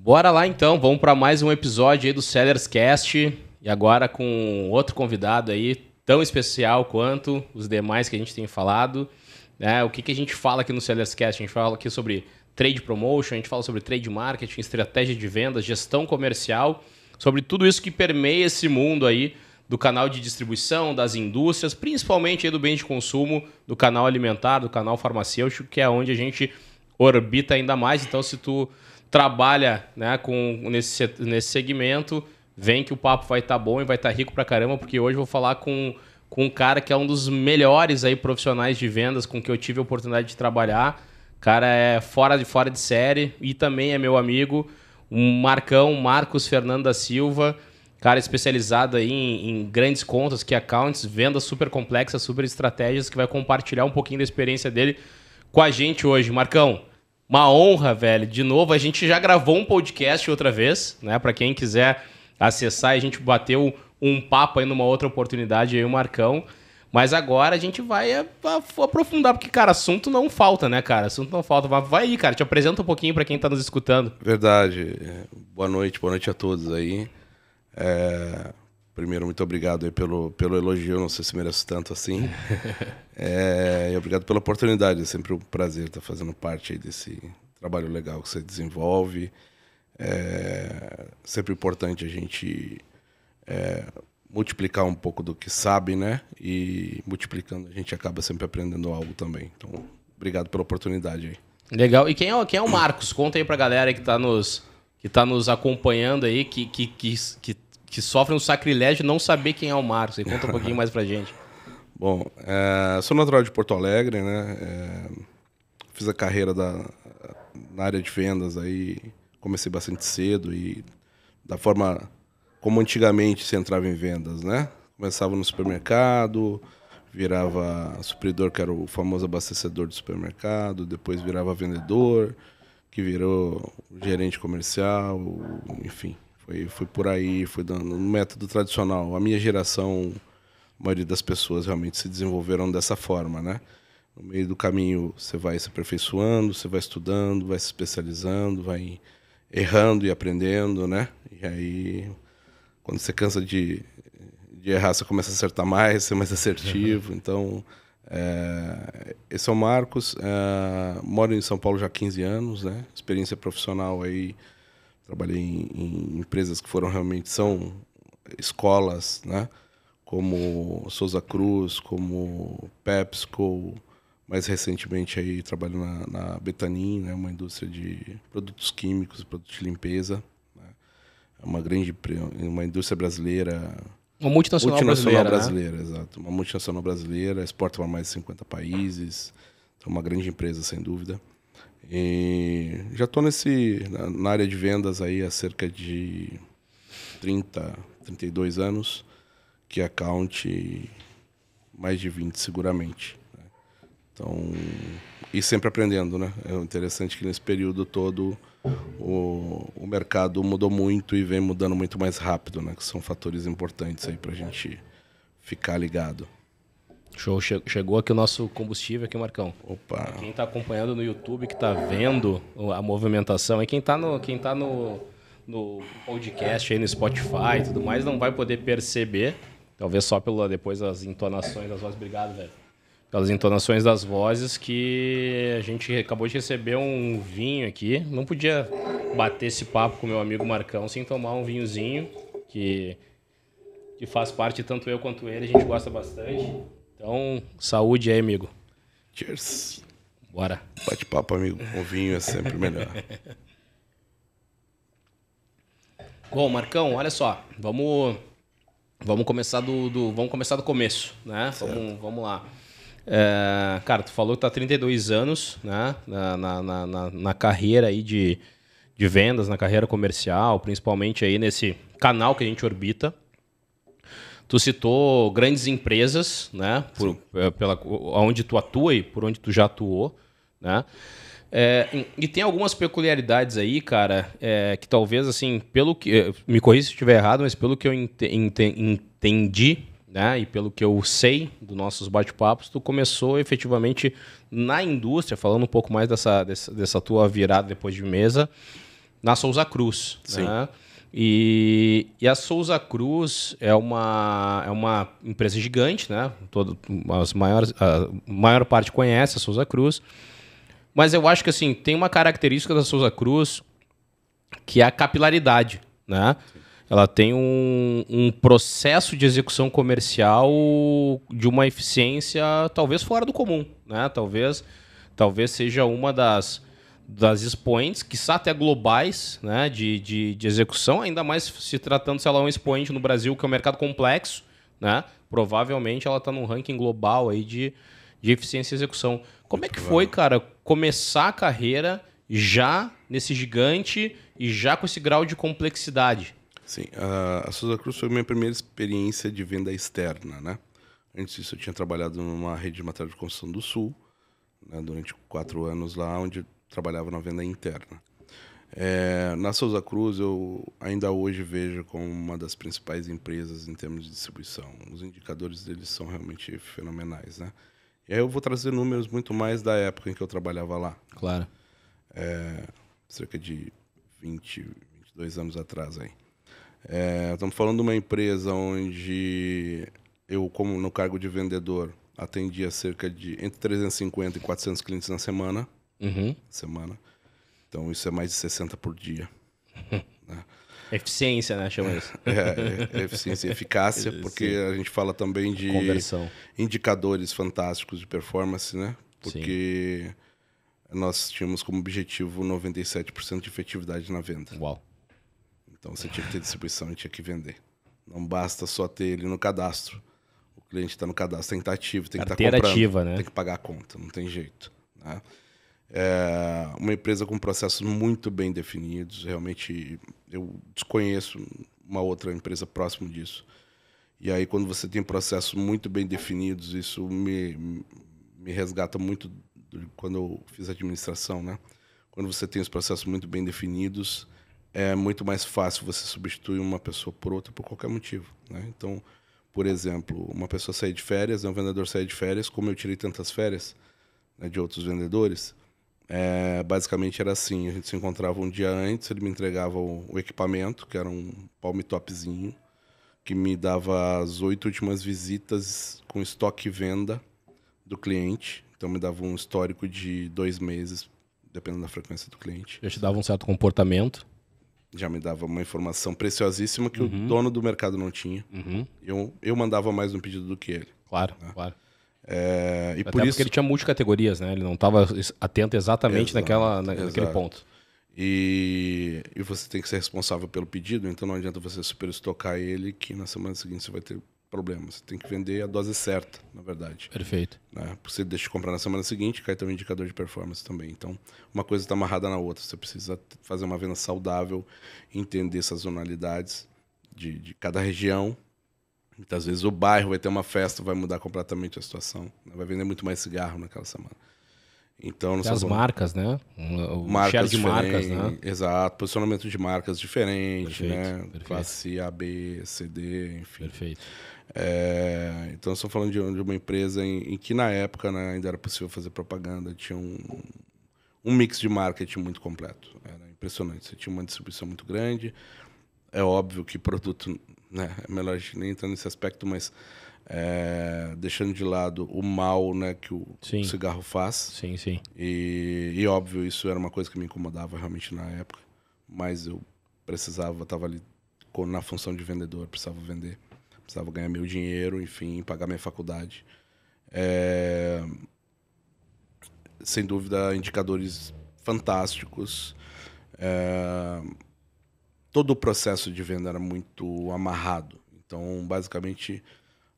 Bora lá então, vamos para mais um episódio aí do Sellers Cast e agora com outro convidado aí tão especial quanto os demais que a gente tem falado, né? O que a gente fala aqui no Sellers Cast? A gente fala aqui sobre trade promotion, a gente fala sobre trade marketing, estratégia de vendas, gestão comercial, sobre tudo isso que permeia esse mundo aí do canal de distribuição, das indústrias, principalmente aí do bem de consumo, do canal alimentar, do canal farmacêutico, que é onde a gente orbita ainda mais. Então, se tu trabalha, né, nesse segmento, vem que o papo vai estar bom e vai estar rico pra caramba, porque hoje eu vou falar com um cara que é um dos melhores aí profissionais de vendas com que eu tive a oportunidade de trabalhar. O cara é fora de série e também é meu amigo, um Marcos Fernando da Silva, cara especializado aí em grandes contas, key accounts, vendas super complexas, super estratégias, que vai compartilhar um pouquinho da experiência dele com a gente hoje. Marcão, uma honra, velho. De novo, a gente já gravou um podcast outra vez, né? Para quem quiser acessar, a gente bateu um papo aí numa outra oportunidade aí, o Marcão. Mas agora a gente vai aprofundar, porque, cara, assunto não falta, né, cara? Assunto não falta. Vai aí, cara, te apresenta um pouquinho para quem tá nos escutando. Verdade. Boa noite a todos aí. Primeiro, muito obrigado aí pelo elogio, não sei se mereço tanto assim. E obrigado pela oportunidade, é sempre um prazer estar fazendo parte aí desse trabalho legal que você desenvolve. É sempre importante a gente multiplicar um pouco do que sabe, né? E multiplicando a gente acaba sempre aprendendo algo também. Então, obrigado pela oportunidade aí. Legal. E quem é o Marcos? Conta aí pra galera aí que tá nos acompanhando aí, que sofre um sacrilégio de não saber quem é o Marcos. E conta um pouquinho mais pra gente. Bom, sou natural de Porto Alegre, né? Fiz a carreira na área de vendas aí, comecei bastante cedo e da forma como antigamente se entrava em vendas, né? Começava no supermercado, virava supridor, que era o famoso abastecedor do supermercado, depois virava vendedor, que virou gerente comercial, enfim. Foi por aí, foi dando um método tradicional. A minha geração, a maioria das pessoas realmente se desenvolveram dessa forma, né? No meio do caminho, você vai se aperfeiçoando, você vai estudando, vai se especializando, vai errando e aprendendo, né? E aí, quando você cansa de errar, você começa a acertar mais, ser mais assertivo. Então, esse é o Marcos. Moro em São Paulo já há 15 anos, né? Experiência profissional aí. Trabalhei em empresas que são escolas, né? Como Souza Cruz, como PepsiCo. Mais recentemente aí trabalho na Betanin, né? Uma indústria de produtos químicos e produtos de limpeza. Né? É uma indústria brasileira. Uma multinacional brasileira, né? Exato. Uma multinacional brasileira, exporta para mais de 50 países. Então, uma grande empresa, sem dúvida. E já estou na área de vendas aí há cerca de 32 anos, que account mais de 20 seguramente. Né? Então, e sempre aprendendo, né? É interessante que nesse período todo o mercado mudou muito e vem mudando muito mais rápido, né? Que são fatores importantes aí para a gente ficar ligado. Show, chegou aqui o nosso combustível aqui, Marcão. Opa. Pra quem tá acompanhando no YouTube, que tá vendo a movimentação, e quem tá no podcast aí, no Spotify e tudo mais, não vai poder perceber, talvez só depois das entonações das vozes. Obrigado, velho. Pelas entonações das vozes, que a gente acabou de receber um vinho aqui. Não podia bater esse papo com o meu amigo Marcão sem tomar um vinhozinho, que faz parte, tanto eu quanto ele, a gente gosta bastante. Então, saúde aí, amigo. Cheers. Bora. Bate-papo, amigo. O vinho é sempre melhor. Bom, Marcão, olha só. Vamos começar do começo, né? Vamos lá. Cara, tu falou que tá há 32 anos, né? Na carreira aí de vendas, na carreira comercial, principalmente aí nesse canal que a gente orbita. Tu citou grandes empresas, né? Onde tu atua e por onde tu já atuou, né? E tem algumas peculiaridades aí, cara, que talvez, assim, pelo que... Me corrija se eu estiver errado, mas pelo que eu entendi, né? E pelo que eu sei dos nossos bate-papos, tu começou efetivamente na indústria, falando um pouco mais dessa tua virada depois de mesa, na Souza Cruz. Sim. Né? E a Souza Cruz é uma empresa gigante, né? A maior parte conhece a Souza Cruz. Mas eu acho que assim, tem uma característica da Souza Cruz que é a capilaridade, né? Ela tem um processo de execução comercial de uma eficiência talvez fora do comum, né? Talvez seja uma das expoentes, quiçá até globais, né? de execução, ainda mais se tratando se ela é um expoente no Brasil, que é um mercado complexo, né? Provavelmente ela está num ranking global aí de eficiência e execução. Como é que foi, cara, começar a carreira já nesse gigante e já com esse grau de complexidade? Sim, a Souza Cruz foi a minha primeira experiência de venda externa, né? Antes disso, eu tinha trabalhado numa rede de material de construção do Sul, né, durante 4 anos lá, onde eu trabalhava na venda interna. Na Souza Cruz, eu ainda hoje vejo como uma das principais empresas em termos de distribuição. Os indicadores deles são realmente fenomenais, né? E aí eu vou trazer números muito mais da época em que eu trabalhava lá. Claro. Cerca de 22 anos atrás aí. Estamos falando de uma empresa onde eu, como no cargo de vendedor, atendia cerca de entre 350 e 400 clientes na semana. Então, isso é mais de 60 por dia. Né? Eficiência, né? Chama isso. Eficiência e eficácia, porque a gente fala também de conversão, indicadores fantásticos de performance, né? Porque nós tínhamos como objetivo 97% de efetividade na venda. Uau. Então, você tinha que ter distribuição e tinha que vender. Não basta só ter ele no cadastro. O cliente está no cadastro, tem que estar ativo, tem que estar comprando. Ativa, né? Tem que pagar a conta, não tem jeito. Né? Uma empresa com processos muito bem definidos. Realmente, eu desconheço uma outra empresa próximo disso. E aí, quando você tem processos muito bem definidos, isso me resgata muito quando eu fiz administração, né? Quando você tem os processos muito bem definidos, é muito mais fácil você substituir uma pessoa por outra por qualquer motivo, né? Então, por exemplo, uma pessoa sair de férias, um vendedor sair de férias, como eu tirei tantas férias, né, de outros vendedores, basicamente era assim, a gente se encontrava um dia antes, ele me entregava o equipamento, que era um palm topzinho, que me dava as 8 últimas visitas com estoque e venda do cliente. Então, me dava um histórico de 2 meses, dependendo da frequência do cliente. Já te dava um certo comportamento. Já me dava uma informação preciosíssima que o dono do mercado não tinha. Eu mandava mais no pedido do que ele. Claro, claro. E até por isso... porque ele tinha multicategorias, né? Ele não estava atento exatamente naquele ponto. E você tem que ser responsável pelo pedido, então não adianta você superestocar ele, que na semana seguinte você vai ter problemas. Você tem que vender a dose certa, na verdade. Perfeito. Né? Porque você deixa de comprar na semana seguinte, cai teu indicador de performance também. Então, uma coisa está amarrada na outra. Você precisa fazer uma venda saudável, entender sazonalidades de cada região. Muitas vezes o bairro vai ter uma festa, vai mudar completamente a situação. Vai vender muito mais cigarro naquela semana. Então, as marcas, né? O share de marcas, né? Exato. Posicionamento de marcas diferente, perfeito, né? Perfeito. Classe A, B, C, D, enfim. Perfeito. Então, estou falando de uma empresa em que, na época, né, ainda era possível fazer propaganda. Tinha um mix de marketing muito completo. Era impressionante. Você tinha uma distribuição muito grande. É óbvio que produto... né, é melhor a gente nem entrar nesse aspecto, mas... deixando de lado o mal, né, que o cigarro faz. Sim, sim. E óbvio, isso era uma coisa que me incomodava realmente na época. Mas eu estava ali na função de vendedor, precisava vender. Precisava ganhar meu dinheiro, enfim, pagar minha faculdade. Sem dúvida, indicadores fantásticos. Todo o processo de venda era muito amarrado. Então, basicamente...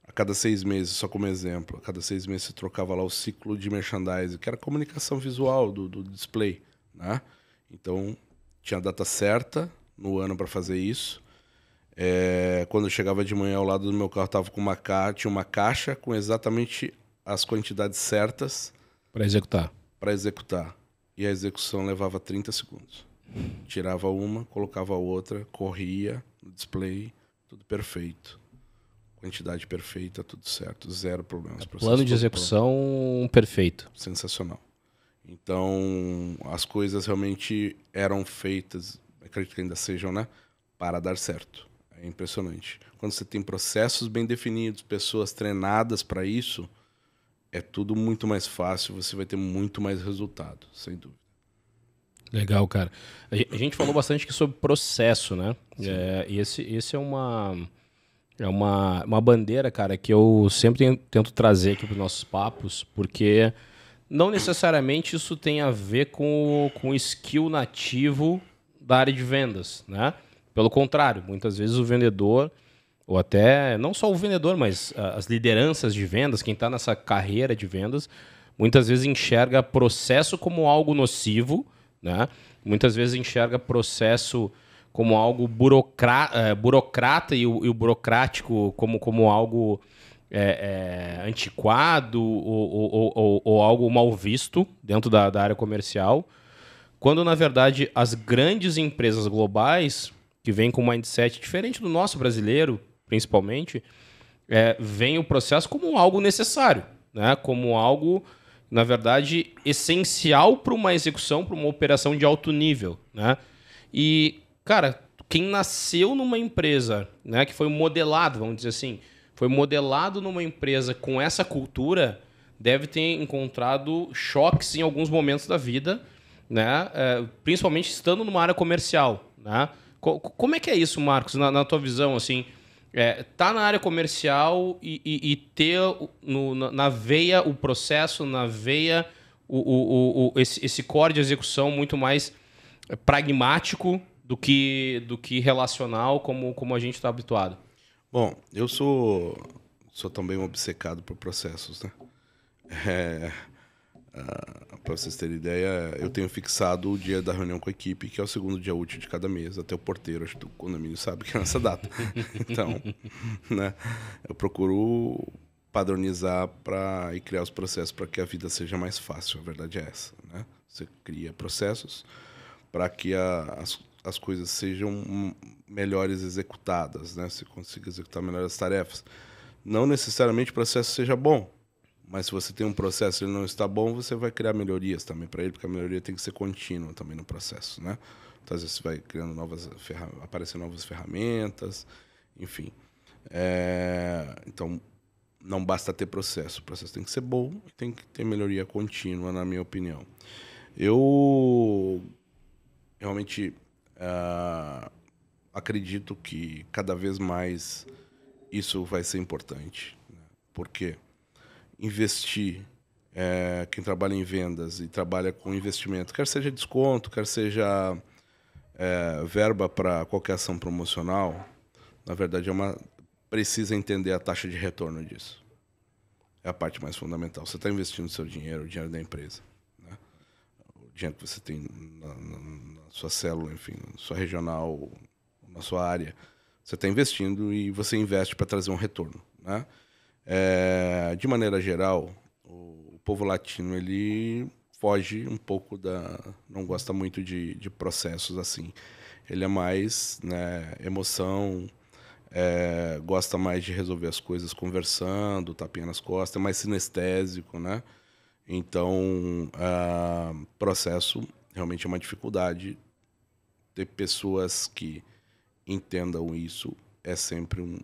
A cada 6 meses, só como exemplo, a cada 6 meses você trocava lá o ciclo de merchandising, que era a comunicação visual do display, né? Então, tinha a data certa no ano para fazer isso. Quando eu chegava de manhã, ao lado do meu carro tinha uma caixa com exatamente as quantidades certas para executar. E a execução levava 30 segundos. Tirava uma, colocava a outra, corria no display, tudo perfeito. Quantidade perfeita, tudo certo, zero problemas. Plano de execução perfeito. Sensacional. Então, as coisas realmente eram feitas acredito que ainda sejam, né? Para dar certo. É impressionante. Quando você tem processos bem definidos, pessoas treinadas para isso, é tudo muito mais fácil, você vai ter muito mais resultado, sem dúvida. Legal, cara. A gente falou bastante aqui sobre processo, né? E esse é uma bandeira, cara, que eu sempre tento trazer aqui para os nossos papos, porque não necessariamente isso tem a ver com o skill nativo da área de vendas, né? Pelo contrário, muitas vezes o vendedor, ou até não só o vendedor, mas as lideranças de vendas, quem está nessa carreira de vendas, muitas vezes enxerga processo como algo nocivo, né? Muitas vezes enxerga processo como algo burocrata e o burocrático como algo antiquado ou algo mal visto dentro da área comercial, quando, na verdade, as grandes empresas globais, que vêm com um mindset diferente do nosso brasileiro, principalmente, veem o processo como algo necessário, né? Como algo, na verdade, essencial para uma execução, para uma operação de alto nível, né? E, cara, quem nasceu numa empresa, né, que foi modelado, vamos dizer assim, foi modelado numa empresa com essa cultura, deve ter encontrado choques em alguns momentos da vida, né? Principalmente estando numa área comercial, né? Como é que é isso, Marcos, na tua visão, assim? Tá na área comercial e ter na veia o processo, na veia esse core de execução muito mais pragmático do que relacional, como a gente está habituado. Bom, eu sou também obcecado por processos, né? Para vocês terem ideia, eu tenho fixado o dia da reunião com a equipe, que é o segundo dia útil de cada mês. Até o porteiro, acho que o condomínio sabe que é nessa data. Então, né, eu procuro padronizar e criar os processos para que a vida seja mais fácil. A verdade é essa, né? Você cria processos para que as coisas sejam melhores executadas, né? Você consiga executar melhor as tarefas. Não necessariamente o processo seja bom, mas se você tem um processo e ele não está bom, você vai criar melhorias também para ele, porque a melhoria tem que ser contínua também no processo, né? Então, às vezes você vai criando aparecendo novas ferramentas, enfim. Então, não basta ter processo. O processo tem que ser bom e tem que ter melhoria contínua, na minha opinião. Eu realmente acredito que cada vez mais isso vai ser importante, né? Por quê? Investir, quem trabalha em vendas e trabalha com investimento, quer seja desconto, quer seja verba para qualquer ação promocional, na verdade precisa entender a taxa de retorno disso. É a parte mais fundamental. Você está investindo o seu dinheiro, o dinheiro da empresa, né? O dinheiro que você tem na sua célula, enfim, na sua regional, na sua área, você está investindo e você investe para trazer um retorno, né? De maneira geral, o povo latino ele foge um pouco não gosta muito de processos assim. Ele é mais, né, emoção, gosta mais de resolver as coisas conversando, tapinha nas costas, é mais sinestésico, né? Então, processo realmente é uma dificuldade. Ter pessoas que entendam isso é sempre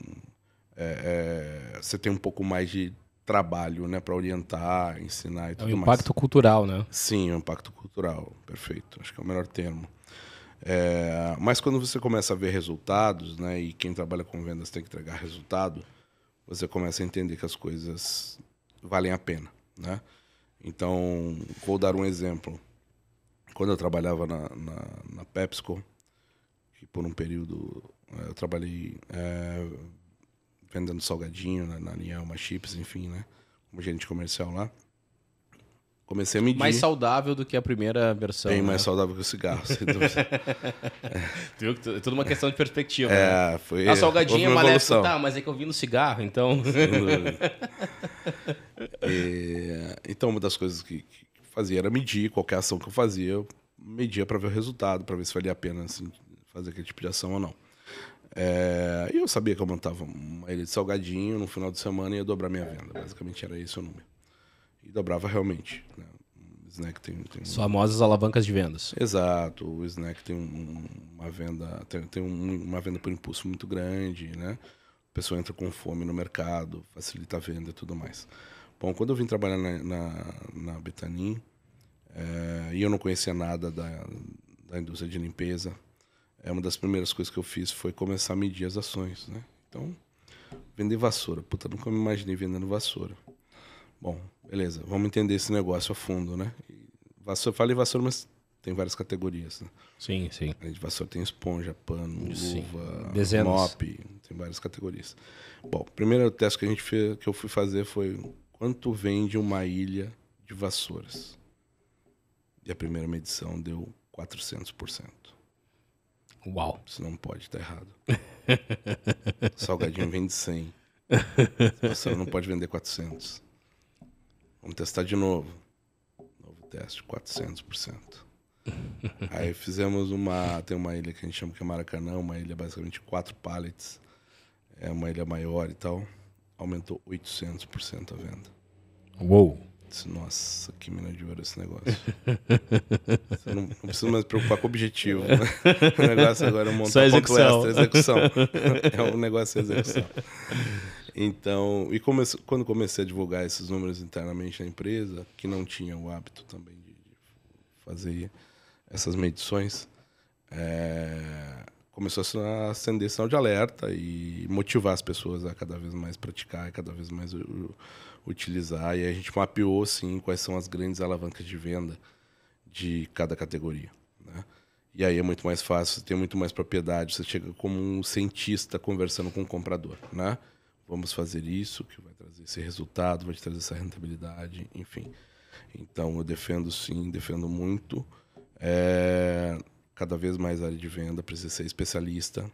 você tem um pouco mais de trabalho, né, para orientar, ensinar e tudo mais. É um impacto cultural, né? Sim, é um impacto cultural, perfeito. Acho que é o melhor termo. Mas quando você começa a ver resultados, né, e quem trabalha com vendas tem que entregar resultado, você começa a entender que as coisas valem a pena, né? Então, vou dar um exemplo. Quando eu trabalhava na PepsiCo, que por um período eu trabalhei vendendo salgadinho na linha Alma Chips, enfim, né? Como gerente comercial lá. Comecei a medir. Mais saudável do que a primeira versão. Bem, né? mais saudável que o cigarro, sem dúvida. Viu? É tudo uma questão de perspectiva. Né? Foi. A salgadinha é maléfica, tá, mas é que eu vi no cigarro, então. Então, uma das coisas que fazia era medir qualquer ação que eu fazia, eu media para ver o resultado, para ver se valia a pena assim, fazer aquele tipo de ação ou não. E eu sabia que eu montava uma ilha de salgadinho no final de semana e ia dobrar minha venda. Basicamente era esse o número. E dobrava realmente, né? Snack tem As famosas alavancas de vendas. Exato, o Snack tem uma venda, uma venda por impulso muito grande, né? A pessoa entra com fome no mercado, facilita a venda e tudo mais. Bom, quando eu vim trabalhar na Betanin, e eu não conhecia nada da indústria de limpeza, uma das primeiras coisas que eu fiz foi começar a medir as ações, né? Então, vender vassoura. Puta, nunca me imaginei vendendo vassoura. Bom, beleza, vamos entender esse negócio a fundo, né? Vassoura, falei vassoura, mas tem várias categorias, né? Sim, sim. Além de vassoura tem esponja, pano, Sim. luva, Dezenas. mop, tem várias categorias. Bom, o primeiro teste que eu fui fazer foi quanto vende uma ilha de vassouras. E a primeira medição deu 400%. Uau. Isso não pode estar errado. Salgadinho vende 100. Vassoura não pode vender 400. Vamos testar de novo. Novo teste, 400%. Aí fizemos tem uma ilha que a gente chama que é Maracanã, uma ilha basicamente 4 pallets. É uma ilha maior e tal. Aumentou 800% a venda. Uou. Disse, nossa, que mina de ouro esse negócio. Você não precisa mais se preocupar com o objetivo. Né? O negócio agora é montar ponto extra, execução. É um negócio de execução. Então, quando comecei a divulgar esses números internamente na empresa, que não tinha o hábito também de fazer essas medições, começou a acender sinal de alerta e motivar as pessoas a cada vez mais praticar e cada vez mais utilizar. E aí a gente mapeou, sim, quais são as grandes alavancas de venda de cada categoria, né? E aí é muito mais fácil, você tem muito mais propriedade, você chega como um cientista conversando com o comprador, né? Vamos fazer isso, que vai trazer esse resultado, vai te trazer essa rentabilidade, enfim. Então, eu defendo sim, defendo muito. Cada vez mais a área de venda precisa ser especialista.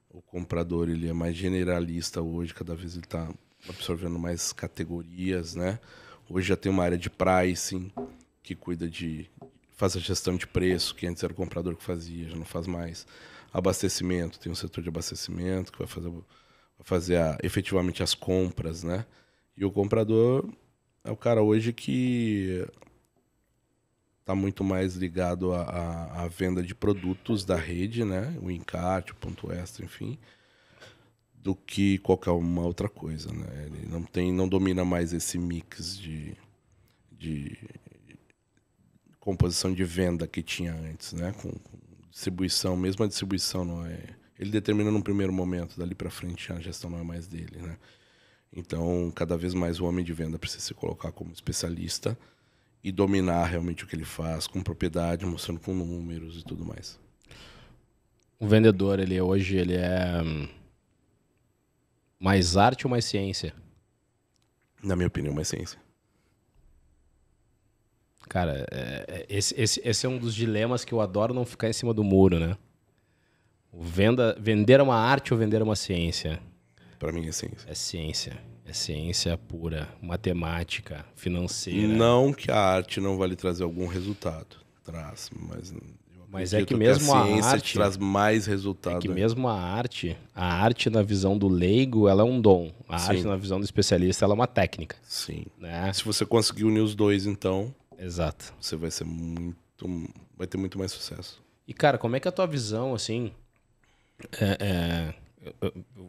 O comprador ele é mais generalista hoje, cada vez ele está absorvendo mais categorias, né? Hoje já tem uma área de pricing que cuida faz a gestão de preço, que antes era o comprador que fazia, já não faz mais. Abastecimento, tem um setor de abastecimento que vai fazer efetivamente as compras, né? E o comprador é o cara hoje que está muito mais ligado à venda de produtos da rede, né? O encarte, o ponto extra, enfim, do que qualquer uma outra coisa, né? Ele não domina mais esse mix de composição de venda que tinha antes, né? Com distribuição, mesmo a distribuição não é... Ele determina num primeiro momento, dali para frente a gestão não é mais dele, né? Então, cada vez mais o homem de venda precisa se colocar como especialista e dominar realmente o que ele faz, com propriedade, mostrando com números e tudo mais. O vendedor, hoje ele é mais arte ou mais ciência? Na minha opinião, mais ciência. Cara, esse é um dos dilemas que eu adoro não ficar em cima do muro, né? Vender é uma arte ou vender é uma ciência? Para mim é ciência. É ciência. É ciência pura, matemática, financeira. Não que a arte não vai lhe trazer algum resultado. Traz, mas é que mesmo a ciência arte traz mais resultado. É que mesmo a arte na visão do leigo, ela é um dom. A arte na visão do especialista, ela é uma técnica. Sim. Né? Se você conseguir unir os dois, então... Exato. Você vai ter muito mais sucesso. E, cara, como é que é a tua visão, assim...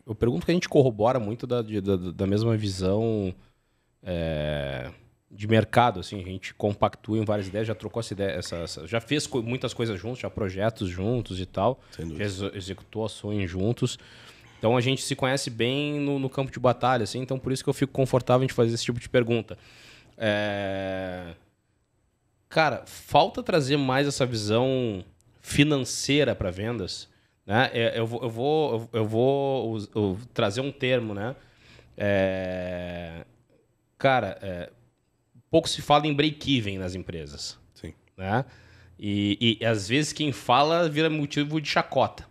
Eu pergunto que a gente corrobora muito da mesma visão de mercado, assim, a gente compactua em várias ideias, já trocou essa ideia, já fez muitas coisas juntos, já projetos juntos e tal, já executou ações juntos. Então a gente se conhece bem no campo de batalha, assim, então por isso que eu fico confortável em fazer esse tipo de pergunta. Cara, falta trazer mais essa visão financeira para vendas, né? Eu vou trazer um termo, né? Cara, pouco se fala em break-even nas empresas. Sim. Né? E às vezes quem fala vira motivo de chacota.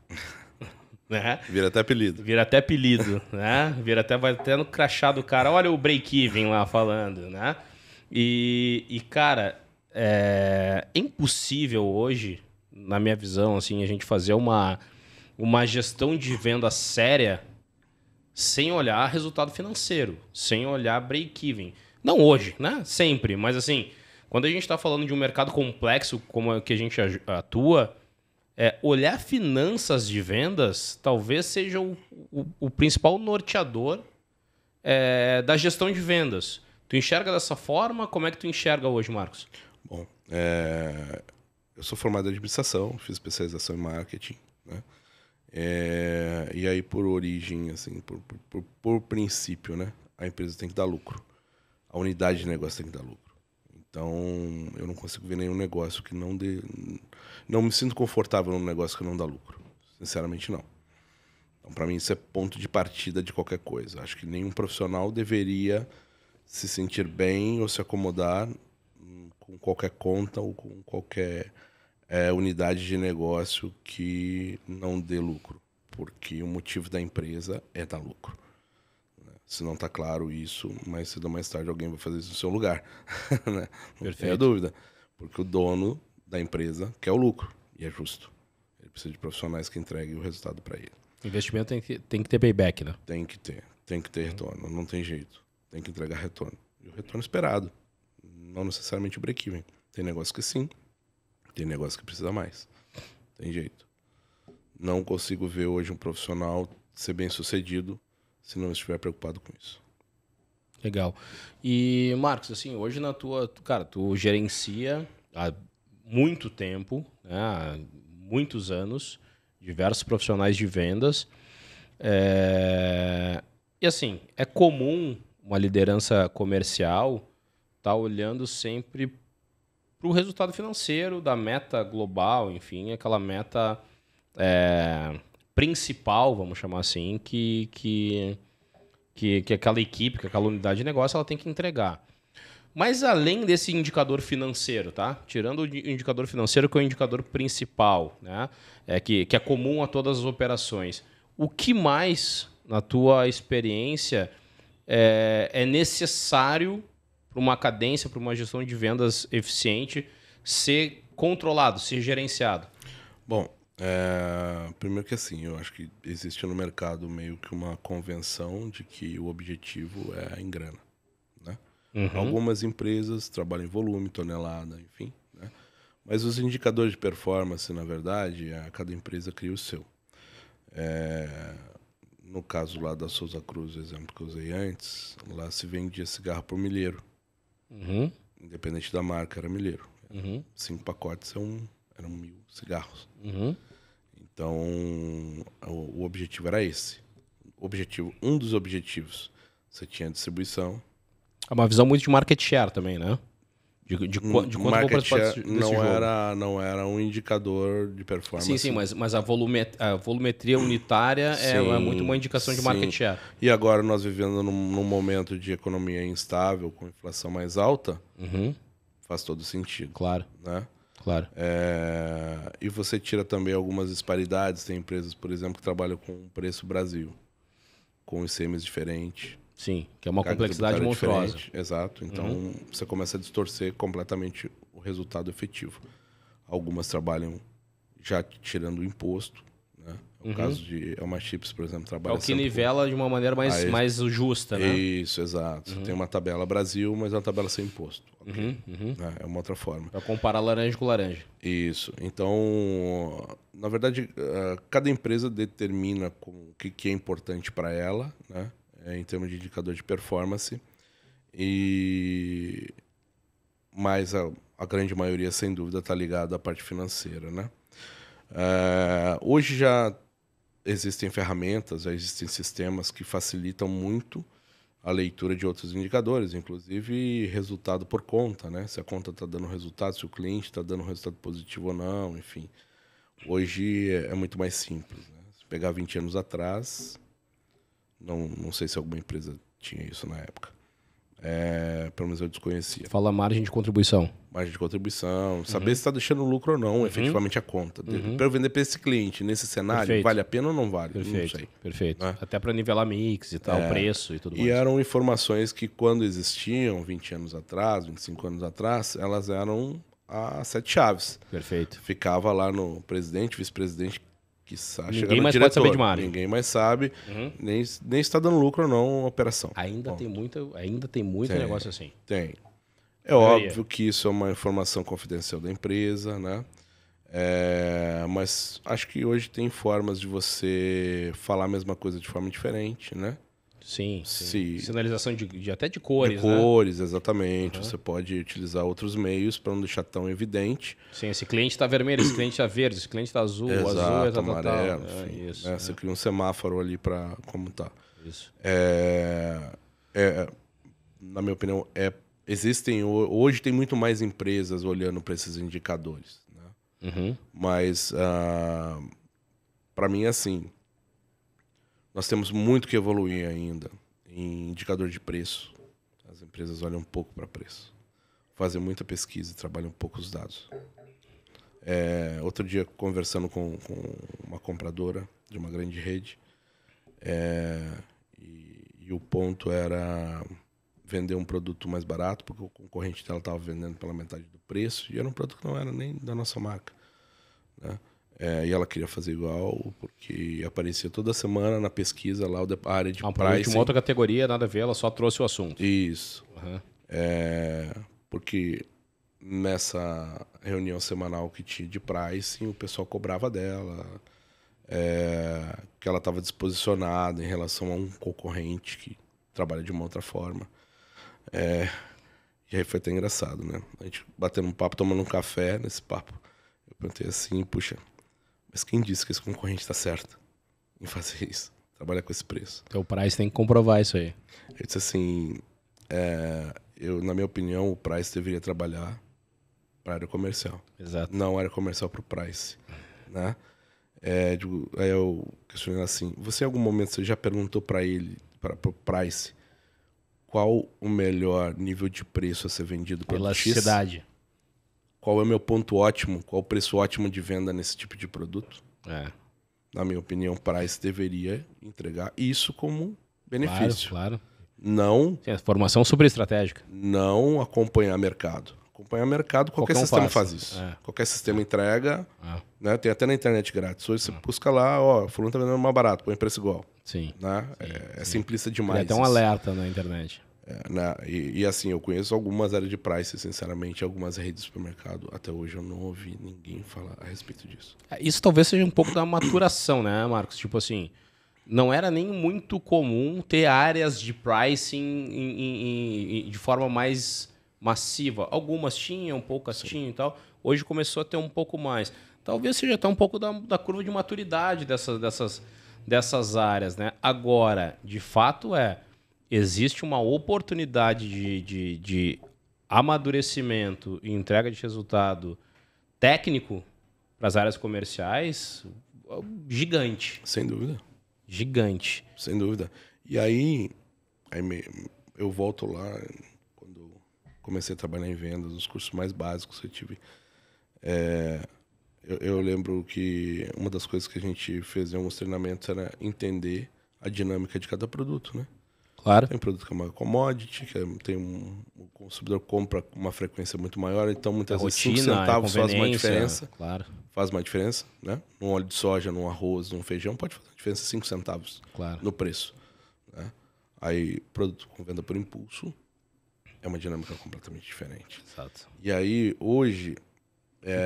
Né? Vira até apelido. Né? Vai até no crachá do cara. Olha o break-even lá falando, né? E cara, é impossível hoje, na minha visão, assim, a gente fazer uma gestão de venda séria sem olhar resultado financeiro, sem olhar break-even. Não hoje, né? Sempre. Mas assim, Quando a gente está falando de um mercado complexo como é que a gente atua, olhar finanças de vendas talvez seja o principal norteador da gestão de vendas. Tu enxerga dessa forma? Como é que tu enxerga hoje, Marcos? Bom, eu sou formado em administração, fiz especialização em marketing, né? E aí, por origem, assim, por princípio, né? A empresa tem que dar lucro. A unidade de negócio tem que dar lucro. Então, eu não consigo ver nenhum negócio que não dê... Não me sinto confortável num negócio que não dá lucro. Sinceramente, não. Então, para mim, isso é ponto de partida de qualquer coisa. Acho que nenhum profissional deveria se sentir bem ou se acomodar com qualquer conta ou com qualquer unidade de negócio que não dê lucro. Porque o motivo da empresa é dar lucro. Se não está claro isso, mais cedo ou mais tarde alguém vai fazer isso no seu lugar. Né? Não tenha dúvida. Porque o dono da empresa quer o lucro. E é justo. Ele precisa de profissionais que entreguem o resultado para ele. Investimento tem que ter payback, né? Tem que ter retorno. Não tem jeito. Tem que entregar retorno. E o retorno esperado. Não necessariamente o break-even. Tem negócio que sim. Tem negócio que precisa mais. Tem jeito. Não consigo ver hoje um profissional ser bem sucedido se não estiver preocupado com isso. Legal. E, Marcos, assim, hoje na tua... Cara, tu gerencia há muito tempo, né, há muitos anos, diversos profissionais de vendas. E, assim, é comum uma liderança comercial estar olhando sempre para o resultado financeiro da meta global, enfim, aquela meta principal, vamos chamar assim, que aquela equipe, que aquela unidade de negócio, ela tem que entregar. Mas além desse indicador financeiro, tá? Tirando o indicador financeiro, que é o indicador principal, né? Que é comum a todas as operações. O que mais, na tua experiência, é necessário para uma cadência, para uma gestão de vendas eficiente, ser controlado, ser gerenciado? Bom, primeiro que assim, eu acho que existe no mercado meio que uma convenção de que o objetivo é em grana, né? Uhum. Algumas empresas trabalham em volume, tonelada, enfim, né? Mas os indicadores de performance, na verdade, cada empresa cria o seu. No caso lá da Souza Cruz, o exemplo que eu usei antes, lá se vendia cigarro por milheiro. Uhum. Independente da marca, era milheiro. Uhum. 5 pacotes eram 1.000 cigarros. Uhum. Então, o objetivo era esse. Um dos objetivos, você tinha distribuição. É uma visão muito de market share também, né? De quanto market share não era um indicador de performance. Sim, mas a volumetria unitária é muito uma indicação de market share. E agora nós vivendo num momento de economia instável, com inflação mais alta, faz todo sentido. Claro. Né? Claro. E você tira também algumas disparidades. Tem empresas, por exemplo, que trabalham com preço Brasil, com ICMs diferentes. Sim, que é uma complexidade monstruosa. Exato. Então, você começa a distorcer completamente o resultado efetivo. Algumas trabalham já tirando o imposto, né? O caso de Elma Chips, por exemplo, trabalha... É o que nivela de uma maneira mais justa, né? Isso, exato. Tem uma tabela Brasil, mas é uma tabela sem imposto. Okay? É uma outra forma. Para comparar laranja com laranja. Isso. Então, na verdade, cada empresa determina o que é importante para ela, né? Em termos de indicador de performance. Mas a grande maioria, sem dúvida, está ligada à parte financeira, né? Hoje já existem ferramentas, já existem sistemas que facilitam muito a leitura de outros indicadores, inclusive resultado por conta, né? Se a conta está dando resultado, se o cliente está dando resultado positivo ou não, enfim. Hoje é muito mais simples, né? Se pegar 20 anos atrás, não sei se alguma empresa tinha isso na época. Pelo menos eu desconhecia. Fala margem de contribuição. Margem de contribuição. Saber se está deixando lucro ou não, efetivamente, a conta. Para eu vender para esse cliente, nesse cenário, vale a pena ou não vale? Perfeito. Não sei. Perfeito. Até para nivelar mix e tal, preço e tudo mais. E eram informações que, quando existiam, 20 anos atrás, 25 anos atrás, elas eram a 7 chaves. Perfeito. Ficava lá no presidente, vice-presidente, ninguém mais pode saber de margem. Ninguém mais sabe, nem está dando lucro ou não a operação. Ainda tem muito negócio assim. Tem. É óbvio que isso é uma informação confidencial da empresa, né? Mas acho que hoje tem formas de você falar a mesma coisa de forma diferente, né? Sim. Sinalização até de cores, de cores, né? Exatamente. Você pode utilizar outros meios para não deixar tão evidente. Sim, esse cliente está vermelho, esse cliente está verde, esse cliente está azul, Exato, azul é amarelo, tal. enfim, Isso, né? Você cria um semáforo ali para como tá. Isso. Na minha opinião, hoje tem muito mais empresas olhando para esses indicadores, né? Mas para mim, assim, nós temos muito que evoluir ainda em indicador de preço. As empresas olham um pouco para preço, fazem muita pesquisa e trabalham um pouco os dados. Outro dia, conversando com uma compradora de uma grande rede, e o ponto era vender um produto mais barato, porque o concorrente dela estava vendendo pela metade do preço, e era um produto que não era nem da nossa marca, né? E ela queria fazer igual, porque aparecia toda semana na pesquisa lá a área de pricing. De uma outra categoria, nada a ver, ela só trouxe o assunto. Isso. Porque nessa reunião semanal que tinha de pricing, o pessoal cobrava dela, que ela estava desposicionada em relação a um concorrente que trabalha de uma outra forma. E aí foi até engraçado, né? A gente batendo um papo, tomando um café nesse papo. Eu perguntei assim, puxa, mas quem disse que esse concorrente está certo em fazer isso? Trabalhar com esse preço. Então o Price tem que comprovar isso aí. Eu disse assim, na minha opinião, o Price deveria trabalhar para a área comercial. Exato. Não área comercial para o Price, né? Aí eu questionei assim, você em algum momento você já perguntou para ele, para o Price, qual o melhor nível de preço a ser vendido para elasticidade? Qual é o meu ponto ótimo? Qual o preço ótimo de venda nesse tipo de produto? Na minha opinião, o Price deveria entregar isso como benefício. Claro. Não. Sim, formação super estratégica. Não acompanhar mercado. Acompanhar mercado, qualquer sistema faz isso. Qualquer sistema entrega. Né? Tem até na internet grátis. Hoje você busca lá, fulano tá vendendo mais barato, põe preço igual. Sim. Né? É simplista demais. Tem até um alerta na internet. Né? E assim, eu conheço algumas áreas de price, sinceramente, algumas redes de supermercado. Até hoje eu não ouvi ninguém falar a respeito disso. Isso talvez seja um pouco da maturação, né, Marcos? Tipo assim, não era nem muito comum ter áreas de pricing de forma mais massiva. Algumas tinham, poucas tinham e tal. Hoje começou a ter um pouco mais. Talvez seja até um pouco da curva de maturidade dessas áreas, né? Agora, de fato existe uma oportunidade de amadurecimento e entrega de resultado técnico para as áreas comerciais gigante. Sem dúvida. Gigante. Sem dúvida. E aí eu volto lá, quando comecei a trabalhar em vendas, os cursos mais básicos que eu tive. Eu lembro que uma das coisas que a gente fez em alguns treinamentos era entender a dinâmica de cada produto, né? Claro. Tem produto que é uma commodity, o consumidor compra com uma frequência muito maior, então muitas vezes 5 centavos faz uma diferença. Claro. Faz uma diferença, né? Num óleo de soja, num arroz, num feijão, pode fazer uma diferença de 5 centavos no preço. Né? Aí, produto com venda por impulso é uma dinâmica completamente diferente. Exato. E aí, hoje...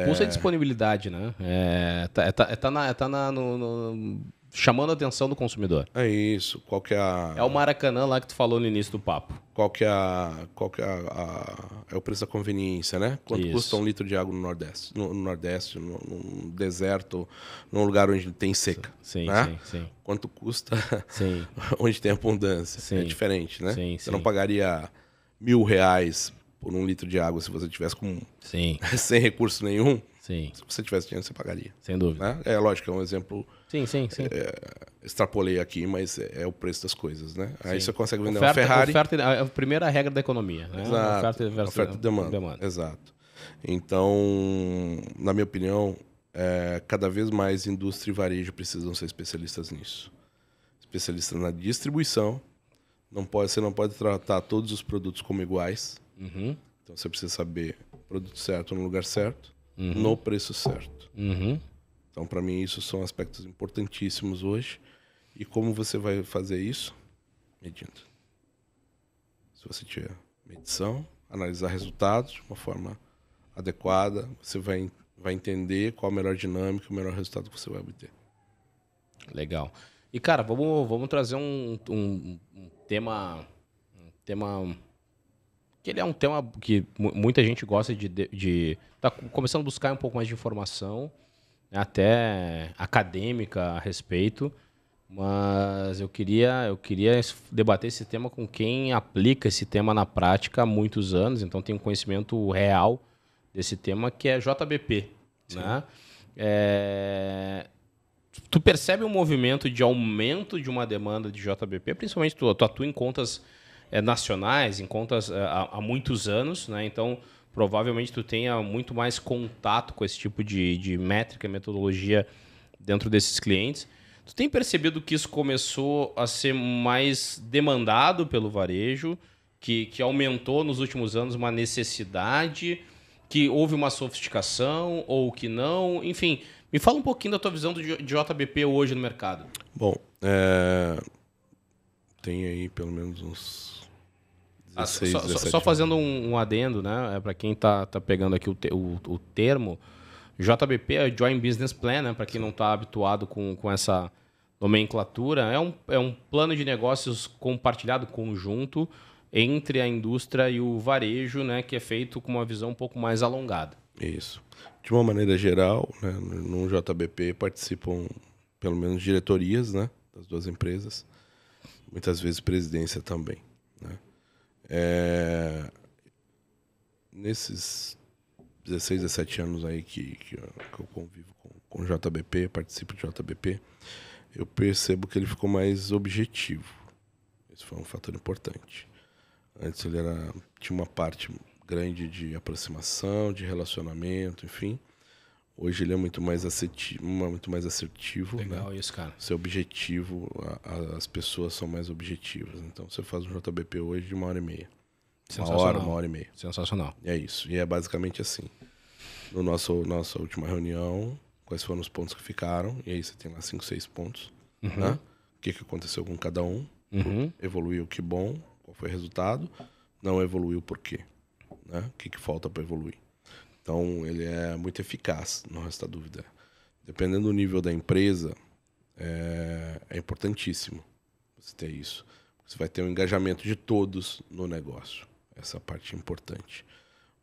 Impulso é disponibilidade, né? Chamando a atenção do consumidor. É isso. Qual que é a... É o Maracanã lá que tu falou no início do papo. Qual que é o preço da conveniência, né? Quanto custa um litro de água no Nordeste? No deserto, num lugar onde tem seca. Sim. Quanto custa onde tem abundância? É diferente, né? Você não pagaria R$1.000 por um litro de água se você tivesse sem recurso nenhum. Sim. Se você tivesse dinheiro, você pagaria. Sem dúvida. Né? Lógico, é um exemplo... Sim. Extrapolei aqui, mas é o preço das coisas, né? Aí você consegue vender uma Ferrari... Oferta é a primeira regra da economia. Né? Exato. Oferta e demanda. Exato. Então, na minha opinião, cada vez mais indústria e varejo precisam ser especialistas nisso. Especialistas na distribuição. Você não pode tratar todos os produtos como iguais. Então, você precisa saber o produto certo no lugar certo, no preço certo. Então, para mim, isso são aspectos importantíssimos hoje. E como você vai fazer isso? Medindo. Se você tiver medição, analisar resultados de uma forma adequada, você vai entender qual a melhor dinâmica, o melhor resultado que você vai obter. Legal. E, cara, vamos trazer um tema que ele é um tema que muita gente gosta de tá começando a buscar um pouco mais de informação, né, até acadêmica a respeito, mas eu queria debater esse tema com quem aplica esse tema na prática há muitos anos, então tem um conhecimento real desse tema, que é JBP. Né? Tu percebe um movimento de aumento de uma demanda de JBP, principalmente tu atua em contas nacionais, em contas há muitos anos, né? Então provavelmente tu tenha muito mais contato com esse tipo de métrica, metodologia dentro desses clientes. Tu tem percebido que isso começou a ser mais demandado pelo varejo, que aumentou nos últimos anos uma necessidade, que houve uma sofisticação ou que não? Enfim, me fala um pouquinho da tua visão de JBP hoje no mercado. Bom, tem aí pelo menos uns 16, 17 só fazendo um adendo, né? Para quem tá pegando aqui o termo, JBP é Joint Business Plan, né? Para quem não está habituado com essa nomenclatura, é um plano de negócios compartilhado, conjunto, entre a indústria e o varejo, né? Que é feito com uma visão um pouco mais alongada. Isso. De uma maneira geral, né, no JBP participam pelo menos diretorias, né, das duas empresas, muitas vezes presidência também. Né. Nesses 16, 17 anos aí que eu convivo com o JBP, participo de JBP, eu percebo que ele ficou mais objetivo. Esse foi um fator importante. Antes ele tinha uma parte grande de aproximação, de relacionamento, enfim. Hoje ele é muito mais assertivo. Legal, né? Isso, cara. Seu objetivo, as pessoas são mais objetivas. Então você faz um JBP hoje de 1h30. Uma hora e meia. Sensacional. É isso. E é basicamente assim. No nossa última reunião, quais foram os pontos que ficaram? E aí você tem lá 5, 6 pontos. Uhum. Né? O que aconteceu com cada um? Uhum. Evoluiu, que bom. Qual foi o resultado? Não evoluiu, por quê? Né? O que falta para evoluir? Então, ele é muito eficaz, não resta dúvida. Dependendo do nível da empresa, é importantíssimo você ter isso. Você vai ter um engajamento de todos no negócio. Essa parte é importante.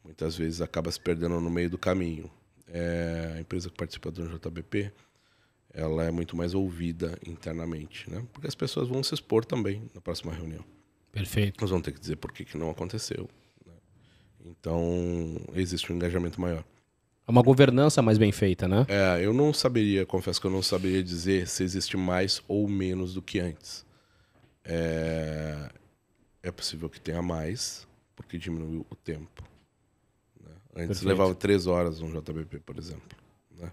Muitas vezes acaba se perdendo no meio do caminho. A empresa que participa do JBP, ela é muito mais ouvida internamente, né? Porque as pessoas vão se expor também na próxima reunião. Perfeito. Nós vamos ter que dizer por que não aconteceu. Né? Então, existe um engajamento maior. É uma governança mais bem feita, né? Eu confesso que eu não saberia dizer se existe mais ou menos do que antes. É possível que tenha mais, porque diminuiu o tempo. Né? Antes Perfeito. levava 3 horas um JBP, por exemplo. Né?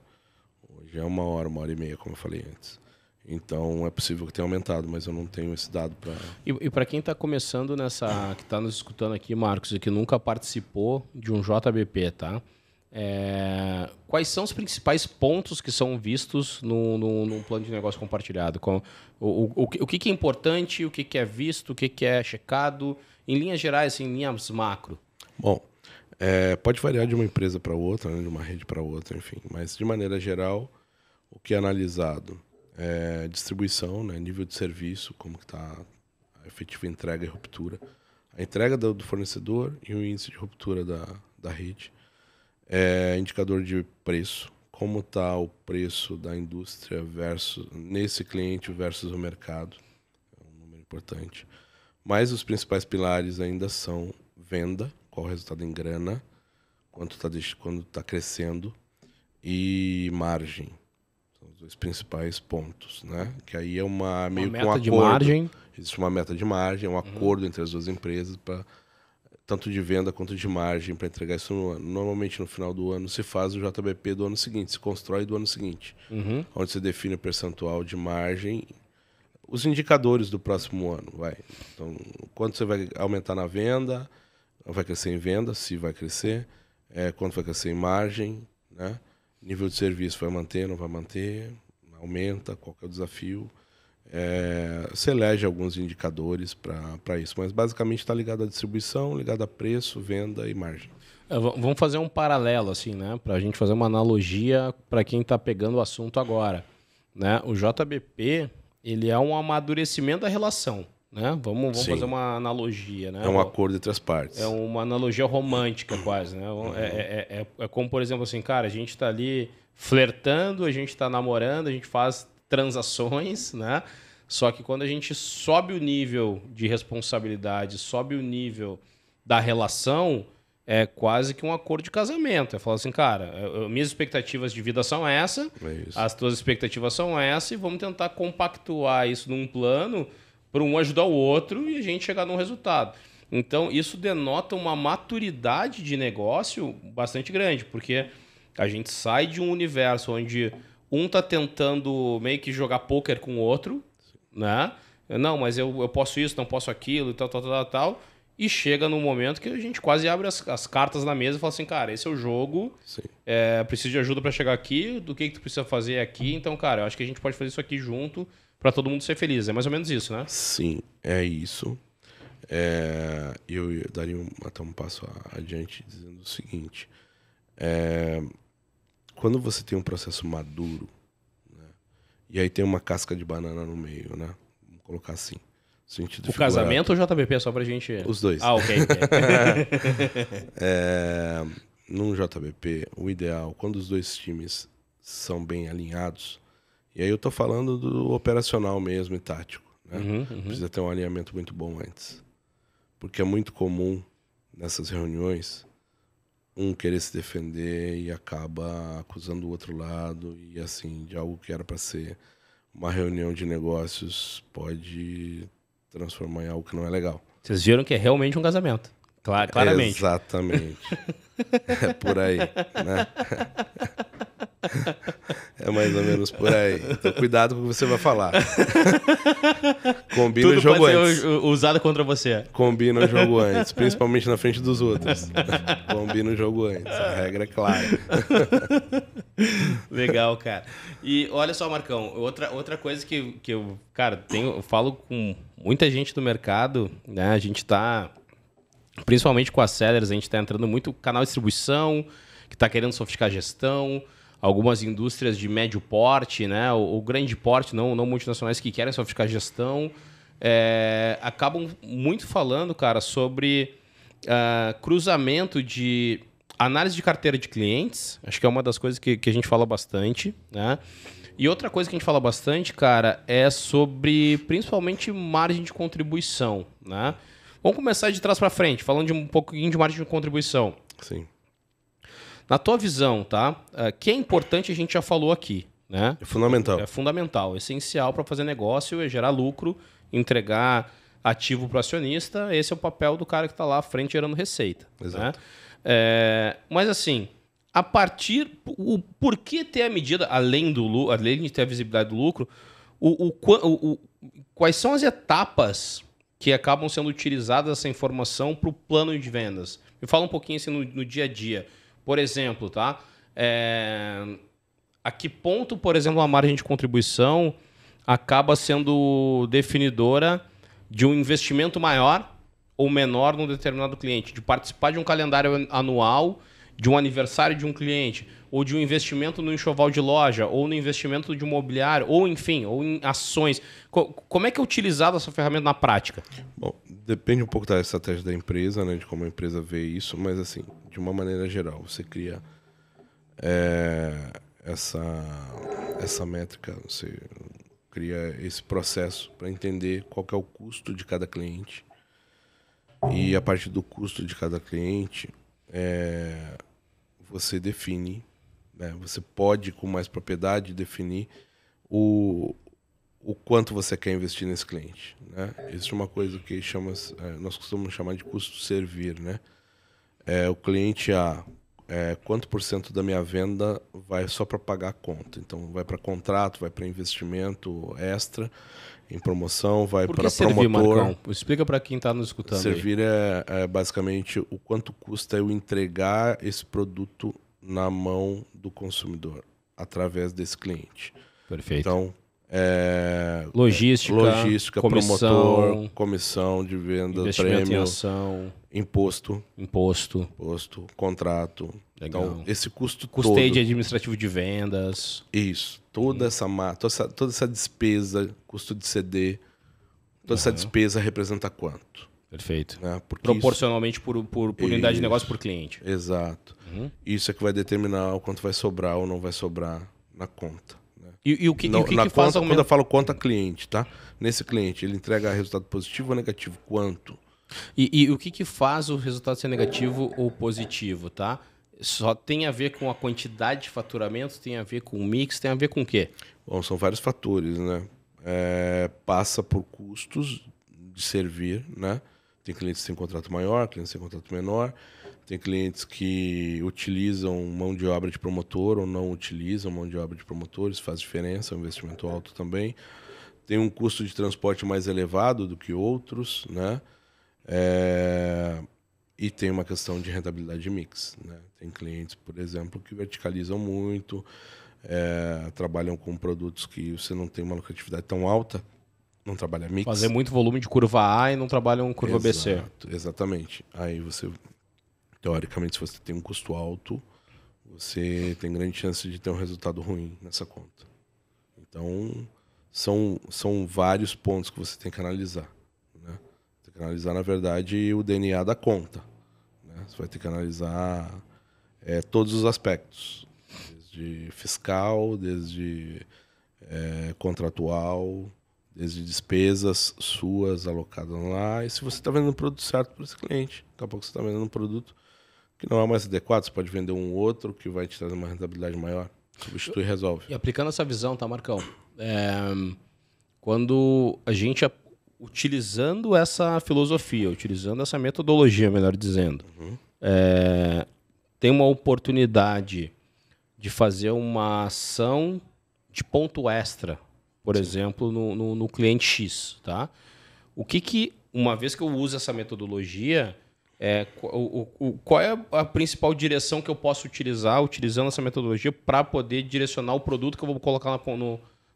Hoje é 1 hora, 1h30, como eu falei antes. Então é possível que tenha aumentado, mas eu não tenho esse dado para... E para quem está começando que está nos escutando aqui, Marcos, e que nunca participou de um JBP, tá? Quais são os principais pontos que são vistos num plano de negócio compartilhado? O que é importante, o que é visto, o que é checado, em linhas gerais, em linhas macro? Bom, pode variar de uma empresa para outra, né, de uma rede para outra, enfim. Mas, de maneira geral, o que é analisado é distribuição, né, nível de serviço, como que está a efetiva entrega e ruptura. A entrega do fornecedor e o índice de ruptura da rede. Indicador de preço, como está o preço da indústria nesse cliente versus o mercado. É um número importante. Mas os principais pilares ainda são venda, qual o resultado em grana, quando está crescendo, e margem. São os 2 principais pontos, né? Que aí é meio que um acordo. De margem. Existe uma meta de margem, um acordo entre as duas empresas para tanto de venda quanto de margem para entregar isso no ano. Normalmente no final do ano se faz o JBP do ano seguinte, se constrói do ano seguinte, onde se define o percentual de margem, os indicadores do próximo ano, Então, quanto você vai aumentar na venda, vai crescer em venda, se vai crescer, quanto vai crescer em margem, né? Nível de serviço vai manter, não vai manter, aumenta, qual que é o desafio, Você elege alguns indicadores para isso, mas basicamente está ligado à distribuição, ligado a preço, venda e margem. Vamos fazer um paralelo, assim, né? Para a gente fazer uma analogia para quem está pegando o assunto agora. Né? O JBP, ele é um amadurecimento da relação. Né? Vamos fazer uma analogia. Né? É um acordo entre as partes. É uma analogia romântica, quase. Né? É como, por exemplo, assim, cara, a gente está ali flertando, a gente está namorando, a gente faz transações, né? Só que quando a gente sobe o nível de responsabilidade, sobe o nível da relação, é quase que um acordo de casamento. É falar assim, cara, minhas expectativas de vida são essa, as tuas expectativas são essa, e vamos tentar compactuar isso num plano para um ajudar o outro e a gente chegar num resultado. Então, isso denota uma maturidade de negócio bastante grande, porque a gente sai de um universo onde um está tentando meio que jogar pôquer com o outro, né? Não, mas eu posso isso, não posso aquilo e tal. E chega num momento que a gente quase abre as cartas na mesa e fala assim, cara, esse é o jogo, preciso de ajuda para chegar aqui, do que tu precisa fazer aqui. Então, cara, eu acho que a gente pode fazer isso aqui junto para todo mundo ser feliz. É mais ou menos isso, né? Sim, é isso. Eu daria até um passo adiante dizendo o seguinte. Quando você tem um processo maduro, né, e aí tem uma casca de banana no meio, né? Vamos colocar assim. O casamento ou o JBP, só pra gente... Os dois. Ah, ok. Num JBP, o ideal, quando os dois times são bem alinhados, e aí eu tô falando do operacional mesmo e tático, né? Precisa ter um alinhamento muito bom antes. Porque é muito comum, nessas reuniões, um querer se defender e acaba acusando o outro lado, e assim, de algo que era para ser uma reunião de negócios pode transformar em algo que não é legal. Vocês viram que é realmente um casamento. Claramente. Exatamente. É por aí, né? É mais ou menos por aí. Então, cuidado com o que você vai falar. Combina o jogo antes. Tudo pode ser usado contra você. Combina o jogo antes, principalmente na frente dos outros. Combina o jogo antes. A regra é clara. Legal, cara. E olha só, Marcão, outra coisa que eu, cara, eu falo com muita gente do mercado, né? A gente tá, principalmente com as sellers, a gente tá entrando muito canal de distribuição, que tá querendo sofisticar a gestão, algumas indústrias de médio porte, né? Ou grande porte, não multinacionais que querem sofisticar a gestão, acabam muito falando, cara, sobre cruzamento de análise de carteira de clientes. Acho que é uma das coisas que a gente fala bastante, né? E outra coisa que a gente fala bastante, cara, é sobre principalmente margem de contribuição, né? Vamos começar de trás para frente, falando de um pouquinho de margem de contribuição. Sim. Na tua visão, tá? Que é importante, a gente já falou aqui, né? É fundamental. É fundamental, essencial para fazer negócio, é gerar lucro, entregar ativo para o acionista. Esse é o papel do cara que está lá à frente gerando receita. Exato. Né? Mas assim, por que ter a medida, além de ter a visibilidade do lucro, quais são as etapas que acabam sendo utilizadas essa informação para o plano de vendas? Me fala um pouquinho assim no dia a dia. Por exemplo, tá? A que ponto, por exemplo, a margem de contribuição acaba sendo definidora de um investimento maior ou menor num determinado cliente, de participar de um calendário anual, de um aniversário de um cliente, ou de um investimento no enxoval de loja, ou no investimento de imobiliário, ou enfim, ou em ações. Como é que é utilizada essa ferramenta na prática? Bom, depende um pouco da estratégia da empresa, né, de como a empresa vê isso, mas assim, de uma maneira geral, você cria essa métrica, você cria esse processo para entender qual que é o custo de cada cliente, e a partir do custo de cada cliente, você define, né, você pode com mais propriedade definir o quanto você quer investir nesse cliente, né? Existe uma coisa que nós costumamos chamar de custo servir, né? O cliente quanto % da minha venda vai só para pagar a conta. Então, vai para contrato, vai para investimento extra, em promoção, vai para promotor. Marcão? Explica para quem está nos escutando. Servir é basicamente o quanto custa eu entregar esse produto na mão do consumidor, através desse cliente. Perfeito. Então, Logística, comissão, promotor, comissão de venda, investimento prêmio, em ação, imposto, contrato. Legal. Então, esse custo custeio todo, de administrativo de vendas. isso, toda essa despesa, custo de CD, toda essa despesa representa quanto? Perfeito. Né? Porque proporcionalmente por unidade de negócio por cliente. Exato. Isso é que vai determinar o quanto vai sobrar ou não vai sobrar na conta. Né? E o que, Não, e o que, na que conta, faz quando aumentar? eu falo conta cliente, tá? Nesse cliente, ele entrega resultado positivo ou negativo? Quanto? E o que, que faz o resultado ser negativo ou positivo, tá? Só tem a ver com a quantidade de faturamento, tem a ver com o mix, tem a ver com o quê? Bom, são vários fatores, né? Passa por custos de servir, né? Tem clientes que têm contrato maior, clientes que têm contrato menor. Tem clientes que utilizam mão de obra de promotor ou não utilizam mão de obra de promotor. Isso faz diferença, é um investimento alto também. Tem um custo de transporte mais elevado do que outros, né? E tem uma questão de rentabilidade de mix, né? Tem clientes, por exemplo, que verticalizam muito, trabalham com produtos que você não tem uma lucratividade tão alta, não trabalha mix. Fazer muito volume de curva A e não trabalham curva BC. Exatamente. Aí você, teoricamente, se você tem um custo alto, você tem grande chance de ter um resultado ruim nessa conta. Então, são vários pontos que você tem que analisar. Né? Tem que analisar, na verdade, o DNA da conta. Né? Você vai ter que analisar todos os aspectos. Desde fiscal, desde contratual, desde despesas suas alocadas lá. E se você está vendendo um produto certo para esse cliente, daqui a pouco você está vendendo um produto que não é mais adequado, você pode vender um outro que vai te trazer uma rentabilidade maior. Substitui e resolve. E aplicando essa visão, tá, Marcão? Quando a gente, utilizando essa filosofia, utilizando essa metodologia, melhor dizendo, tem uma oportunidade de fazer uma ação de ponto extra, por exemplo, no cliente X, tá? Uma vez que eu uso essa metodologia, qual é a principal direção que eu posso utilizar, utilizando essa metodologia, para poder direcionar o produto que eu vou colocar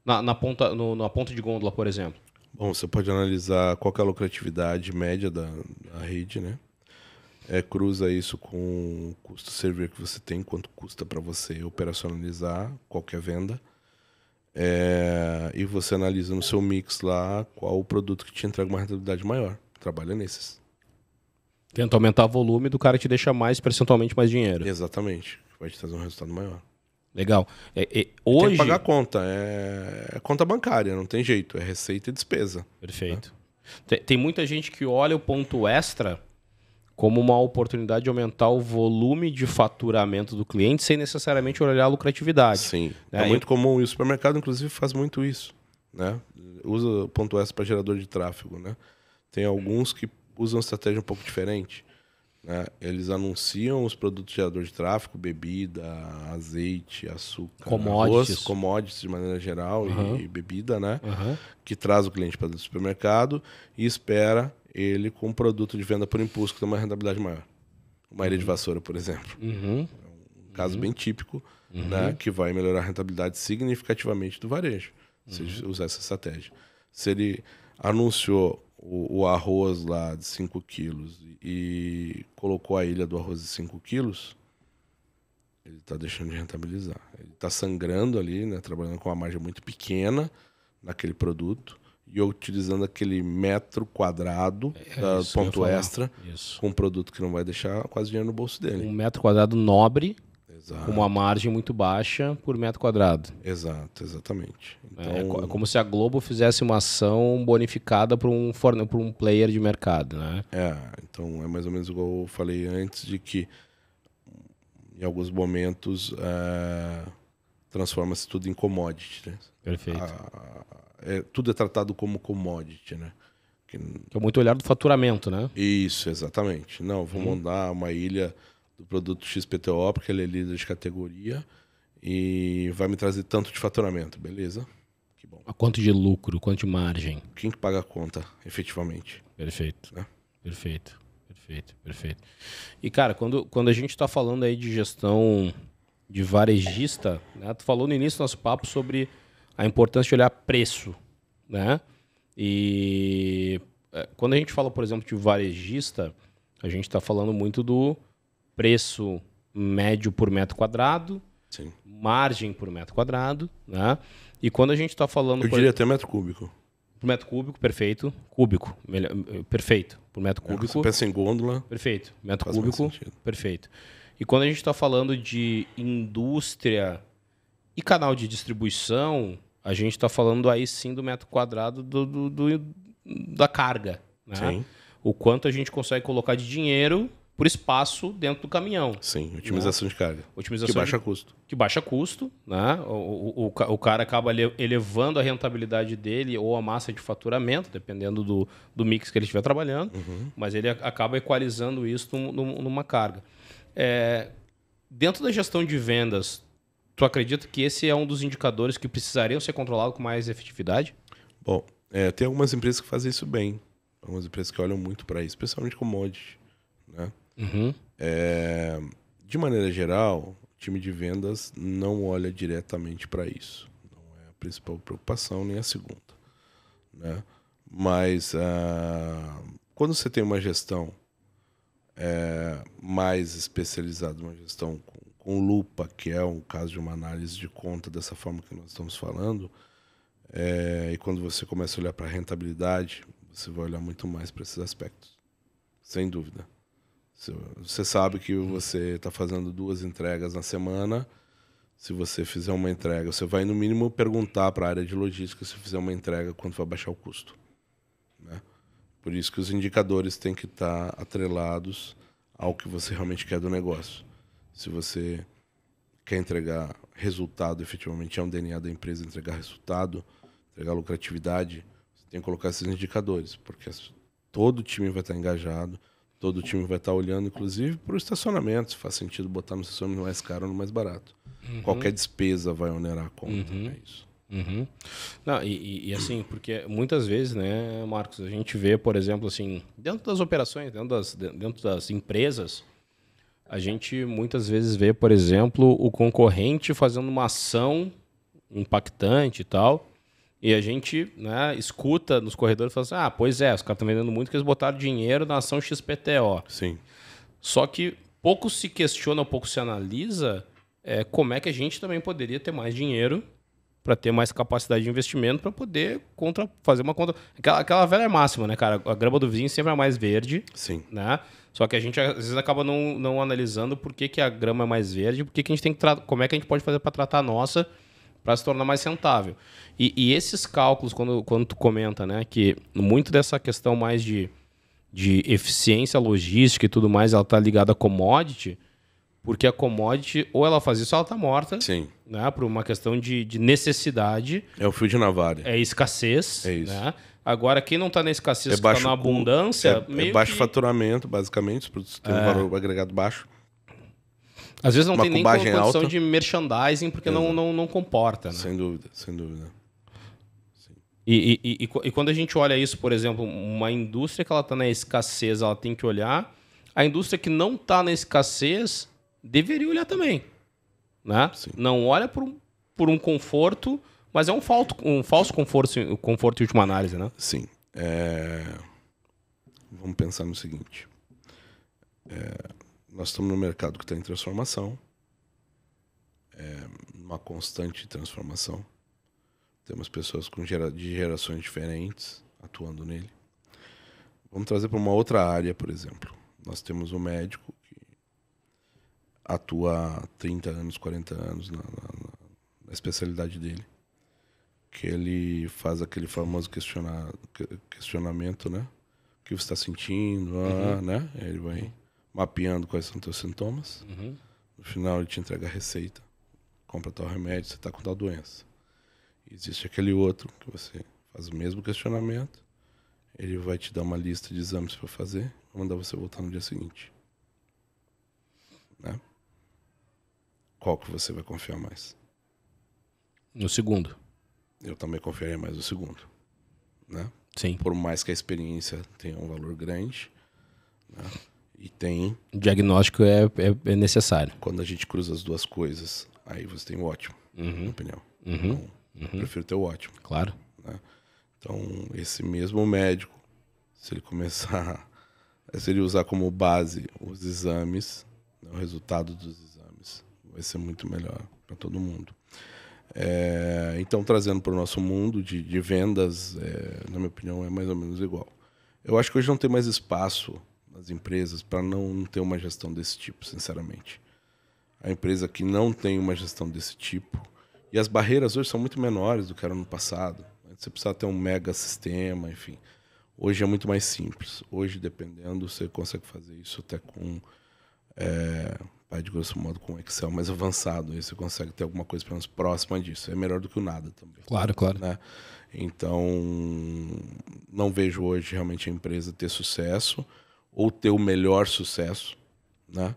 na ponta de gôndola, por exemplo? Bom, você pode analisar qual que é a lucratividade média da rede, né? Cruza isso com o custo server que você tem, quanto custa para você operacionalizar qualquer venda. E você analisa no seu mix lá qual o produto que te entrega uma rentabilidade maior. Trabalha nesses. Tenta aumentar o volume do cara que te deixa percentualmente mais dinheiro. Exatamente. Vai te trazer um resultado maior. Legal. Hoje... Tem que pagar a conta. É conta bancária, não tem jeito. É receita e despesa. Perfeito. Né? Tem muita gente que olha o ponto extra como uma oportunidade de aumentar o volume de faturamento do cliente sem necessariamente olhar a lucratividade. Sim. É muito comum. E o supermercado, inclusive, faz muito isso. Né? Usa o ponto extra para gerador de tráfego. Né? Tem alguns que usam estratégia um pouco diferente. Né? Eles anunciam os produtos gerador de tráfego, bebida, azeite, açúcar, arroz, commodities de maneira geral e bebida, né? Que traz o cliente para dentro do supermercado e espera ele com um produto de venda por impulso que tem uma rentabilidade maior. Uma ilha de vassoura, por exemplo. É um caso bem típico, né? Que vai melhorar a rentabilidade significativamente do varejo, se usar essa estratégia. Se ele anunciou o arroz lá de 5 quilos e colocou a ilha do arroz de 5 quilos, ele está deixando de rentabilizar. Ele está sangrando ali, né, trabalhando com uma margem muito pequena naquele produto e utilizando aquele metro quadrado do ponto extra com um produto que não vai deixar quase dinheiro no bolso dele. Um metro quadrado nobre, com uma margem muito baixa por metro quadrado. Exato, exatamente. Então... É como se a Globo fizesse uma ação bonificada para um player de mercado, né? Então é mais ou menos igual eu falei antes, de que em alguns momentos transforma-se tudo em commodity. Né? Perfeito. Tudo é tratado como commodity, né? Que é muito olhar do faturamento, né? Isso, exatamente. Não, vou mandar uma ilha do produto XPTO, porque ele é líder de categoria e vai me trazer tanto de faturamento, beleza? Que bom. A quanto de lucro, quanto de margem? Quem que paga a conta, efetivamente? Perfeito. Né? Perfeito. E, cara, quando a gente está falando aí de gestão de varejista, né, tu falou no início do nosso papo sobre a importância de olhar preço, né? E quando a gente fala, por exemplo, de varejista, a gente está falando muito do preço médio por metro quadrado, Sim. margem por metro quadrado, né? E quando a gente está falando... Eu diria até metro cúbico. Por metro cúbico, perfeito. Cúbico, melhor, perfeito. Por metro cúbico. Você pensa em gôndola. Perfeito. Metro faz mais cúbico, sentido. perfeito. E quando a gente está falando de indústria e canal de distribuição, a gente está falando aí sim do metro quadrado da carga, né? Sim. O quanto a gente consegue colocar de dinheiro por espaço dentro do caminhão. Sim, otimização de carga. Otimização que baixa custo. Que baixa custo, né? O cara acaba elevando a rentabilidade dele ou a massa de faturamento, dependendo do mix que ele estiver trabalhando, mas ele acaba equalizando isso numa carga. Dentro da gestão de vendas, tu acredita que esse é um dos indicadores que precisariam ser controlados com mais efetividade? Bom, tem algumas empresas que fazem isso bem. Algumas empresas que olham muito para isso, especialmente commodity, né? De maneira geral, o time de vendas não olha diretamente para isso. Não é a principal preocupação, nem a segunda, né? Mas quando você tem uma gestão mais especializada, uma gestão com lupa, que é um caso de uma análise de conta dessa forma que nós estamos falando, e quando você começa a olhar para a rentabilidade, você vai olhar muito mais para esses aspectos, sem dúvida. Você sabe que você está fazendo 2 entregas na semana. Se você fizer uma entrega, você vai no mínimo perguntar para a área de logística, se fizer uma entrega, quanto vai baixar o custo, né? Por isso que os indicadores têm que estar atrelados ao que você realmente quer do negócio. Se você quer entregar resultado, efetivamente é um DNA da empresa entregar resultado, entregar lucratividade, você tem que colocar esses indicadores, porque todo time vai estar engajado, todo time vai estar olhando, inclusive, para o estacionamento, se faz sentido botar no estacionamento mais caro ou no mais barato. Qualquer despesa vai onerar a conta, é isso. Não, e assim, porque muitas vezes, né, Marcos, a gente vê, por exemplo, assim, dentro das operações, dentro das empresas, a gente muitas vezes vê, por exemplo, o concorrente fazendo uma ação impactante e tal, e a gente, né, escuta nos corredores e fala assim, pois é, os caras estão vendendo muito porque eles botaram dinheiro na ação XPTO. Sim. Só que pouco se questiona, pouco se analisa como é que a gente também poderia ter mais dinheiro para ter mais capacidade de investimento para poder fazer uma conta. Aquela velha máxima, né, cara? A grama do vizinho sempre é mais verde. Sim. Né? Só que a gente às vezes acaba não analisando por que a grama é mais verde, por que a gente tem que como é que a gente pode fazer para tratar a nossa para se tornar mais rentável. E esses cálculos, quando tu comenta, né, que muito dessa questão mais de eficiência logística e tudo mais, ela está ligada a commodity, porque a commodity, ou ela faz isso ou ela está morta. Sim. Né, por uma questão de necessidade. É o fio de navalha. É escassez. É isso. Né? Agora, quem não está na escassez, que está na abundância... É baixo faturamento, basicamente, os produtos têm um valor agregado baixo. Às vezes não tem nem condição alta de merchandising, porque não comporta. Né? Sem dúvida, sem dúvida. Sim. E quando a gente olha isso, por exemplo, uma indústria que ela está na escassez, ela tem que olhar. A indústria que não está na escassez deveria olhar também. Né? Não olha por um conforto, mas é um falso conforto em última análise. Né? Sim. Vamos pensar no seguinte. Nós estamos num mercado que está em transformação, uma constante transformação. Temos pessoas de gerações diferentes atuando nele. Vamos trazer para uma outra área, por exemplo. Nós temos um médico que atua há 30 anos, 40 anos na especialidade dele, que ele faz aquele famoso questionamento, né? O que você está sentindo, né? Ele vai mapeando quais são os teus sintomas. No final ele te entrega a receita, compra tal remédio, você está com tal doença. Existe aquele outro que você faz o mesmo questionamento, ele vai te dar uma lista de exames para fazer, vai mandar você voltar no dia seguinte. Né? Qual que você vai confiar mais? No segundo. Eu também confiaria mais no segundo. Né? Sim. Por mais que a experiência tenha um valor grande, né? E tem... O diagnóstico é necessário. Quando a gente cruza as duas coisas, aí você tem o ótimo, na minha opinião. Então, Prefiro ter o ótimo. Claro. Né? Então, esse mesmo médico, se ele usar como base os exames, o resultado dos exames, vai ser muito melhor para todo mundo. Então, trazendo para o nosso mundo de vendas, na minha opinião, é mais ou menos igual. Eu acho que hoje não tem mais espaço nas empresas para não ter uma gestão desse tipo, sinceramente. A empresa que não tem uma gestão desse tipo, e as barreiras hoje são muito menores do que era no passado. Você precisa ter um mega sistema, enfim. Hoje é muito mais simples. Hoje, dependendo, você consegue fazer isso até com, de grosso modo, com Excel mais avançado. Aí você consegue ter alguma coisa pelo menos próxima disso. É melhor do que o nada também. Claro, claro. Né? Então, não vejo hoje realmente a empresa ter sucesso ou ter o melhor sucesso, né?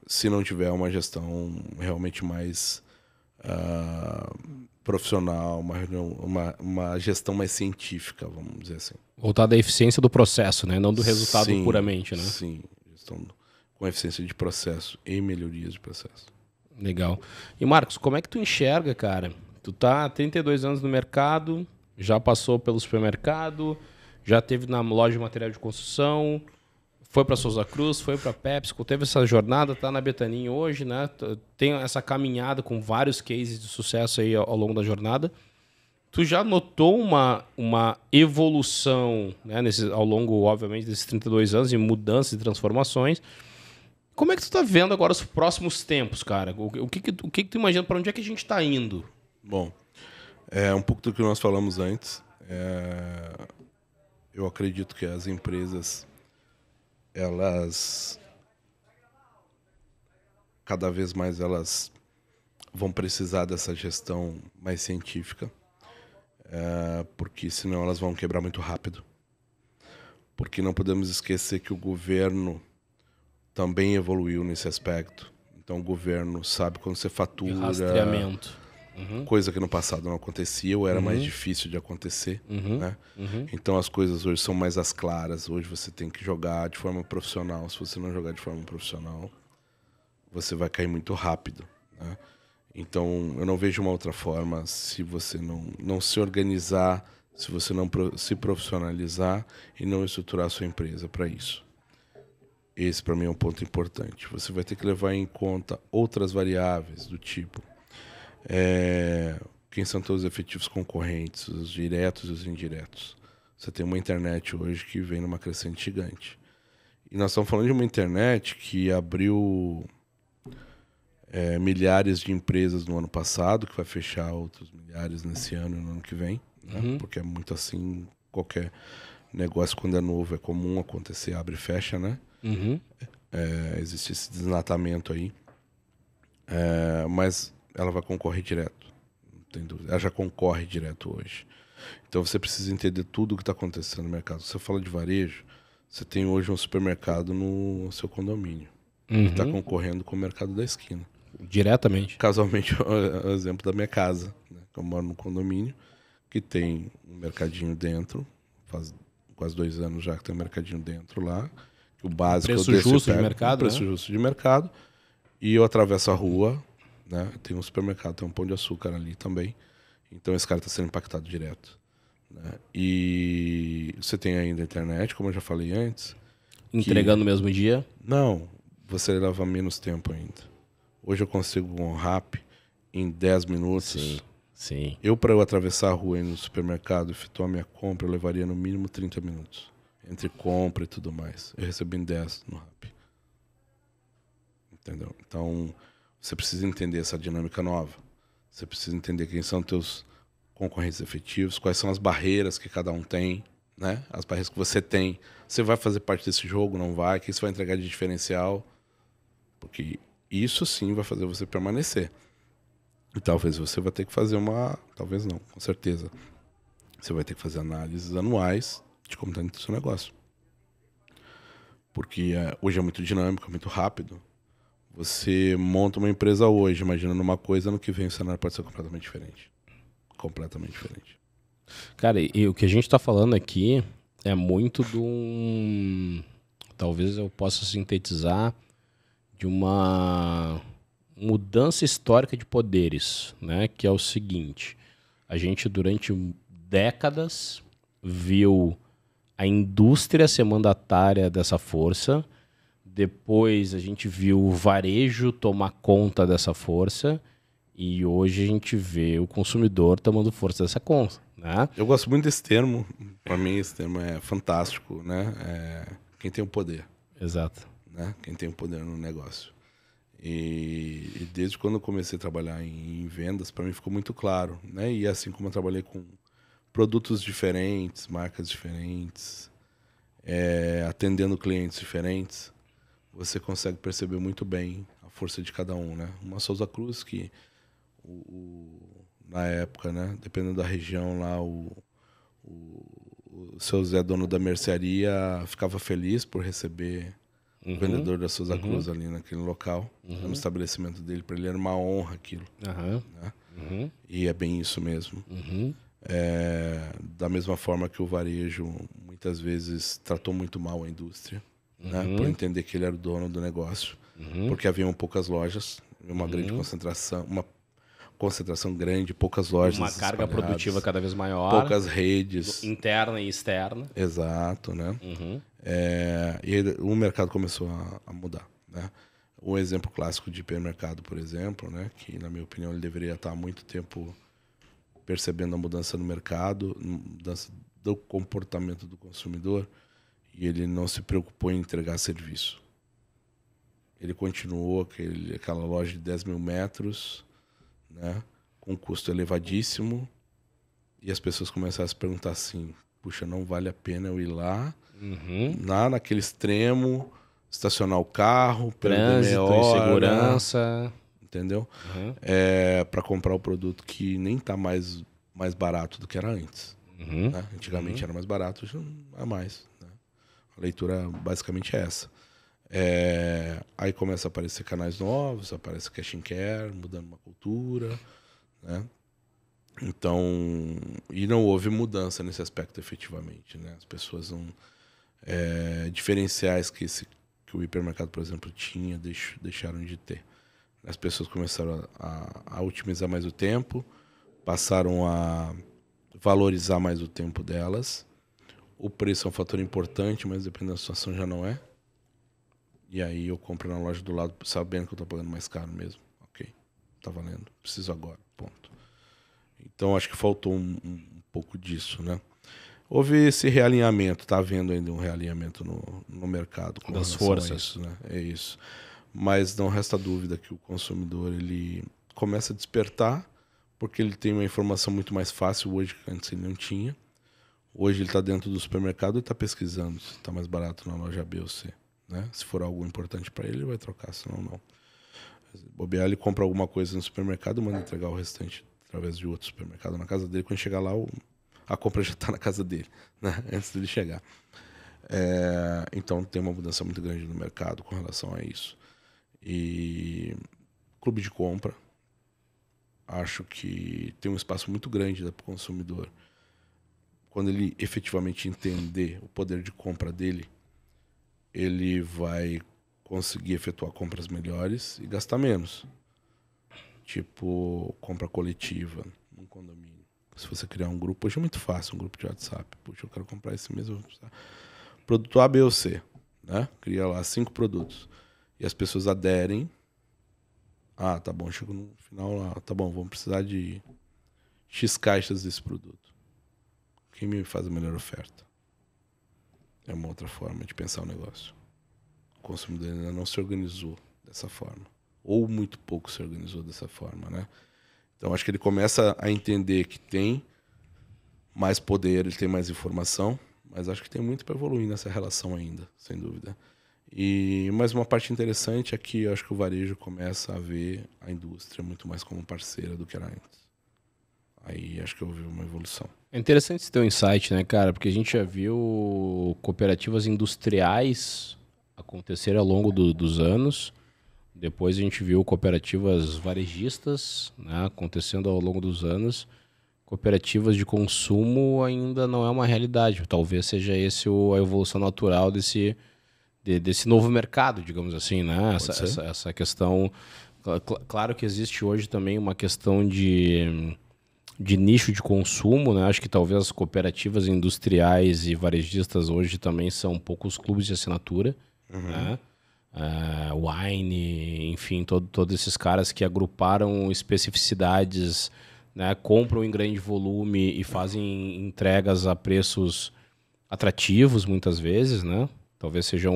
Se não tiver uma gestão realmente mais profissional, uma gestão mais científica, vamos dizer assim. Voltada à eficiência do processo, né? Não do resultado puramente, né? Sim, gestão com eficiência de processo e melhorias de processo. Legal. E Marcos, como é que tu enxerga, cara? Tu tá há 32 anos no mercado, já passou pelo supermercado, já teve na loja de material de construção, foi para Souza Cruz, foi para PepsiCo, teve essa jornada, tá na Betanin hoje, né? Tem essa caminhada com vários cases de sucesso aí ao longo da jornada. Tu já notou uma evolução, né, ao longo, obviamente, desses 32 anos, de mudanças e transformações. Como é que tu tá vendo agora os próximos tempos, cara? O que tu imagina, para onde é que a gente tá indo? Bom, um pouco do que nós falamos antes. Eu acredito que as empresas, elas cada vez mais elas vão precisar dessa gestão mais científica, porque senão elas vão quebrar muito rápido. Porque não podemos esquecer que o governo também evoluiu nesse aspecto. Então o governo sabe quando você fatura... De rastreamento. Coisa que no passado não acontecia ou era mais difícil de acontecer. Né? Então as coisas hoje são mais às claras. Hoje você tem que jogar de forma profissional. Se você não jogar de forma profissional, você vai cair muito rápido. Né? Então eu não vejo uma outra forma se você não se organizar, se você não se profissionalizar e não estruturar a sua empresa para isso. Esse para mim é um ponto importante. Você vai ter que levar em conta outras variáveis do tipo... quem são todos os efetivos concorrentes, os diretos e os indiretos. Você tem uma internet hoje que vem numa crescente gigante. E nós estamos falando de uma internet que abriu milhares de empresas no ano passado, que vai fechar outros milhares nesse ano e no ano que vem. Né? Porque é muito assim, qualquer negócio quando é novo é comum acontecer, abre e fecha, né? Existe esse desnatamento aí. Mas ela vai concorrer direto, não tem dúvida. Ela já concorre direto hoje. Então você precisa entender tudo o que está acontecendo no mercado. Você fala de varejo, você tem hoje um supermercado no seu condomínio, que está concorrendo com o mercado da esquina. Diretamente. Casualmente, é o exemplo da minha casa. Né? Eu moro num condomínio que tem um mercadinho dentro, faz quase 2 anos já que tem um mercadinho dentro lá. Que o básico preço justo de mercado, preço justo de mercado. E eu atravesso a rua, né? Tem um supermercado, tem um Pão de Açúcar ali também. Então esse cara está sendo impactado direto. Né? E você tem ainda a internet, como eu já falei antes. Entregando no mesmo dia? Não, você leva menos tempo ainda. Hoje eu consigo um rap em 10 minutos. Sim. Para eu atravessar a rua e ir no supermercado e efetuar minha compra, eu levaria no mínimo 30 minutos. Entre compra e tudo mais. Eu recebi em 10 no rap. Entendeu? Então... Você precisa entender essa dinâmica nova. Você precisa entender quem são teus concorrentes efetivos, quais são as barreiras que cada um tem, né? As barreiras que você tem. Você vai fazer parte desse jogo, não vai? O que você vai entregar de diferencial? Porque isso sim vai fazer você permanecer. E talvez você vai ter que fazer talvez não, com certeza. Você vai ter que fazer análises anuais de como está indo o seu negócio. Porque hoje é muito dinâmico, é muito rápido. Você monta uma empresa hoje, imaginando uma coisa, no que vem o cenário pode ser completamente diferente. Completamente diferente. Cara, e o que a gente está falando aqui é muito de um... Talvez eu possa sintetizar de um mudança histórica de poderes, né? Que é o seguinte, a gente durante décadas viu a indústria ser mandatária dessa força, depois a gente viu o varejo tomar conta dessa força e hoje a gente vê o consumidor tomando força dessa conta, né? Eu gosto muito desse termo, para mim esse termo é fantástico, né? Quem tem o poder. Exato. Né? Quem tem o poder no negócio. E desde quando eu comecei a trabalhar em vendas, para mim ficou muito claro, né? E assim como eu trabalhei com produtos diferentes, marcas diferentes, atendendo clientes diferentes, você consegue perceber muito bem a força de cada um, né? Uma Souza Cruz que na época, né? Dependendo da região lá, o seu Zé, dono da mercearia, ficava feliz por receber o vendedor da Souza Cruz ali naquele local, no estabelecimento dele. Para ele era uma honra aquilo. Né? E é bem isso mesmo. Da mesma forma que o varejo muitas vezes tratou muito mal a indústria, né? Por entender que ele era o dono do negócio, porque haviam poucas lojas, uma grande concentração, uma concentração grande, poucas lojas, uma carga produtiva cada vez maior, poucas redes, interna e externa. Exato, né? E o mercado começou a mudar, né? Um exemplo clássico de hipermercado, por exemplo, né? Que na minha opinião ele deveria estar há muito tempo percebendo a mudança no mercado, mudança do comportamento do consumidor, e ele não se preocupou em entregar serviço. Ele continuou aquela loja de 10 mil metros, né, com custo elevadíssimo, e as pessoas começaram a se perguntar assim, puxa, não vale a pena eu ir lá, naquele extremo, estacionar o carro, perder meia hora, insegurança, entendeu? Para comprar o produto que nem está mais barato do que era antes. Né? Antigamente era mais barato, hoje não é mais. Né? A leitura basicamente é essa. Aí começa a aparecer canais novos, aparece cash and care, mudando uma cultura, né? Então, e não houve mudança nesse aspecto efetivamente, né? As pessoas não diferenciais que o hipermercado, por exemplo, tinha, deixaram de ter. As pessoas começaram a otimizar mais o tempo, passaram a valorizar mais o tempo delas. O preço é um fator importante, mas dependendo da situação já não é. E aí eu compro na loja do lado sabendo que eu estou pagando mais caro mesmo. Ok, tá valendo. Preciso agora, ponto. Então acho que faltou um pouco disso, né? Houve esse realinhamento, está havendo ainda um realinhamento no mercado com das relação forças. a isso, né? É isso. Mas não resta dúvida que o consumidor ele começa a despertar porque ele tem uma informação muito mais fácil hoje que antes ele não tinha. Hoje ele está dentro do supermercado e está pesquisando se está mais barato na loja B ou C. Né? Se for algo importante para ele, ele vai trocar, senão não. Bobear, ele compra alguma coisa no supermercado e manda entregar o restante através de outro supermercado na casa dele. Quando chegar lá, a compra já está na casa dele, né? Antes dele chegar. Então tem uma mudança muito grande no mercado com relação a isso. E clube de compra, acho que tem um espaço muito grande para o consumidor. Quando ele efetivamente entender o poder de compra dele, ele vai conseguir efetuar compras melhores e gastar menos. Tipo, compra coletiva num condomínio. Se você criar um grupo, hoje é muito fácil, um grupo de WhatsApp. Puxa, eu quero comprar esse mesmo produto A, B ou C. Né? Cria lá 5 produtos. E as pessoas aderem. Ah, tá bom, chego no final lá. Tá bom, vamos precisar de X caixas desse produto. Quem me faz a melhor oferta? É uma outra forma de pensar o negócio. O consumidor ainda não se organizou dessa forma. Ou muito pouco se organizou dessa forma, né? Então, acho que ele começa a entender que tem mais poder, ele tem mais informação, mas acho que tem muito para evoluir nessa relação ainda, sem dúvida. E mais uma parte interessante é que eu acho que o varejo começa a ver a indústria muito mais como parceira do que era antes. Aí acho que houve uma evolução. É interessante esse teu insight, né, cara? Porque a gente já viu cooperativas industriais acontecer ao longo dos anos. Depois a gente viu cooperativas varejistas, né, acontecendo ao longo dos anos. Cooperativas de consumo ainda não é uma realidade. Talvez seja esse a evolução natural desse novo mercado, digamos assim, né? Essa questão Claro que existe hoje também uma questão de nicho de consumo, né? Acho que talvez as cooperativas industriais e varejistas hoje também são um pouco os clubes de assinatura, né? Wine, enfim, todos esses caras que agruparam especificidades, né? Compram em grande volume e fazem entregas a preços atrativos muitas vezes, né? Talvez seja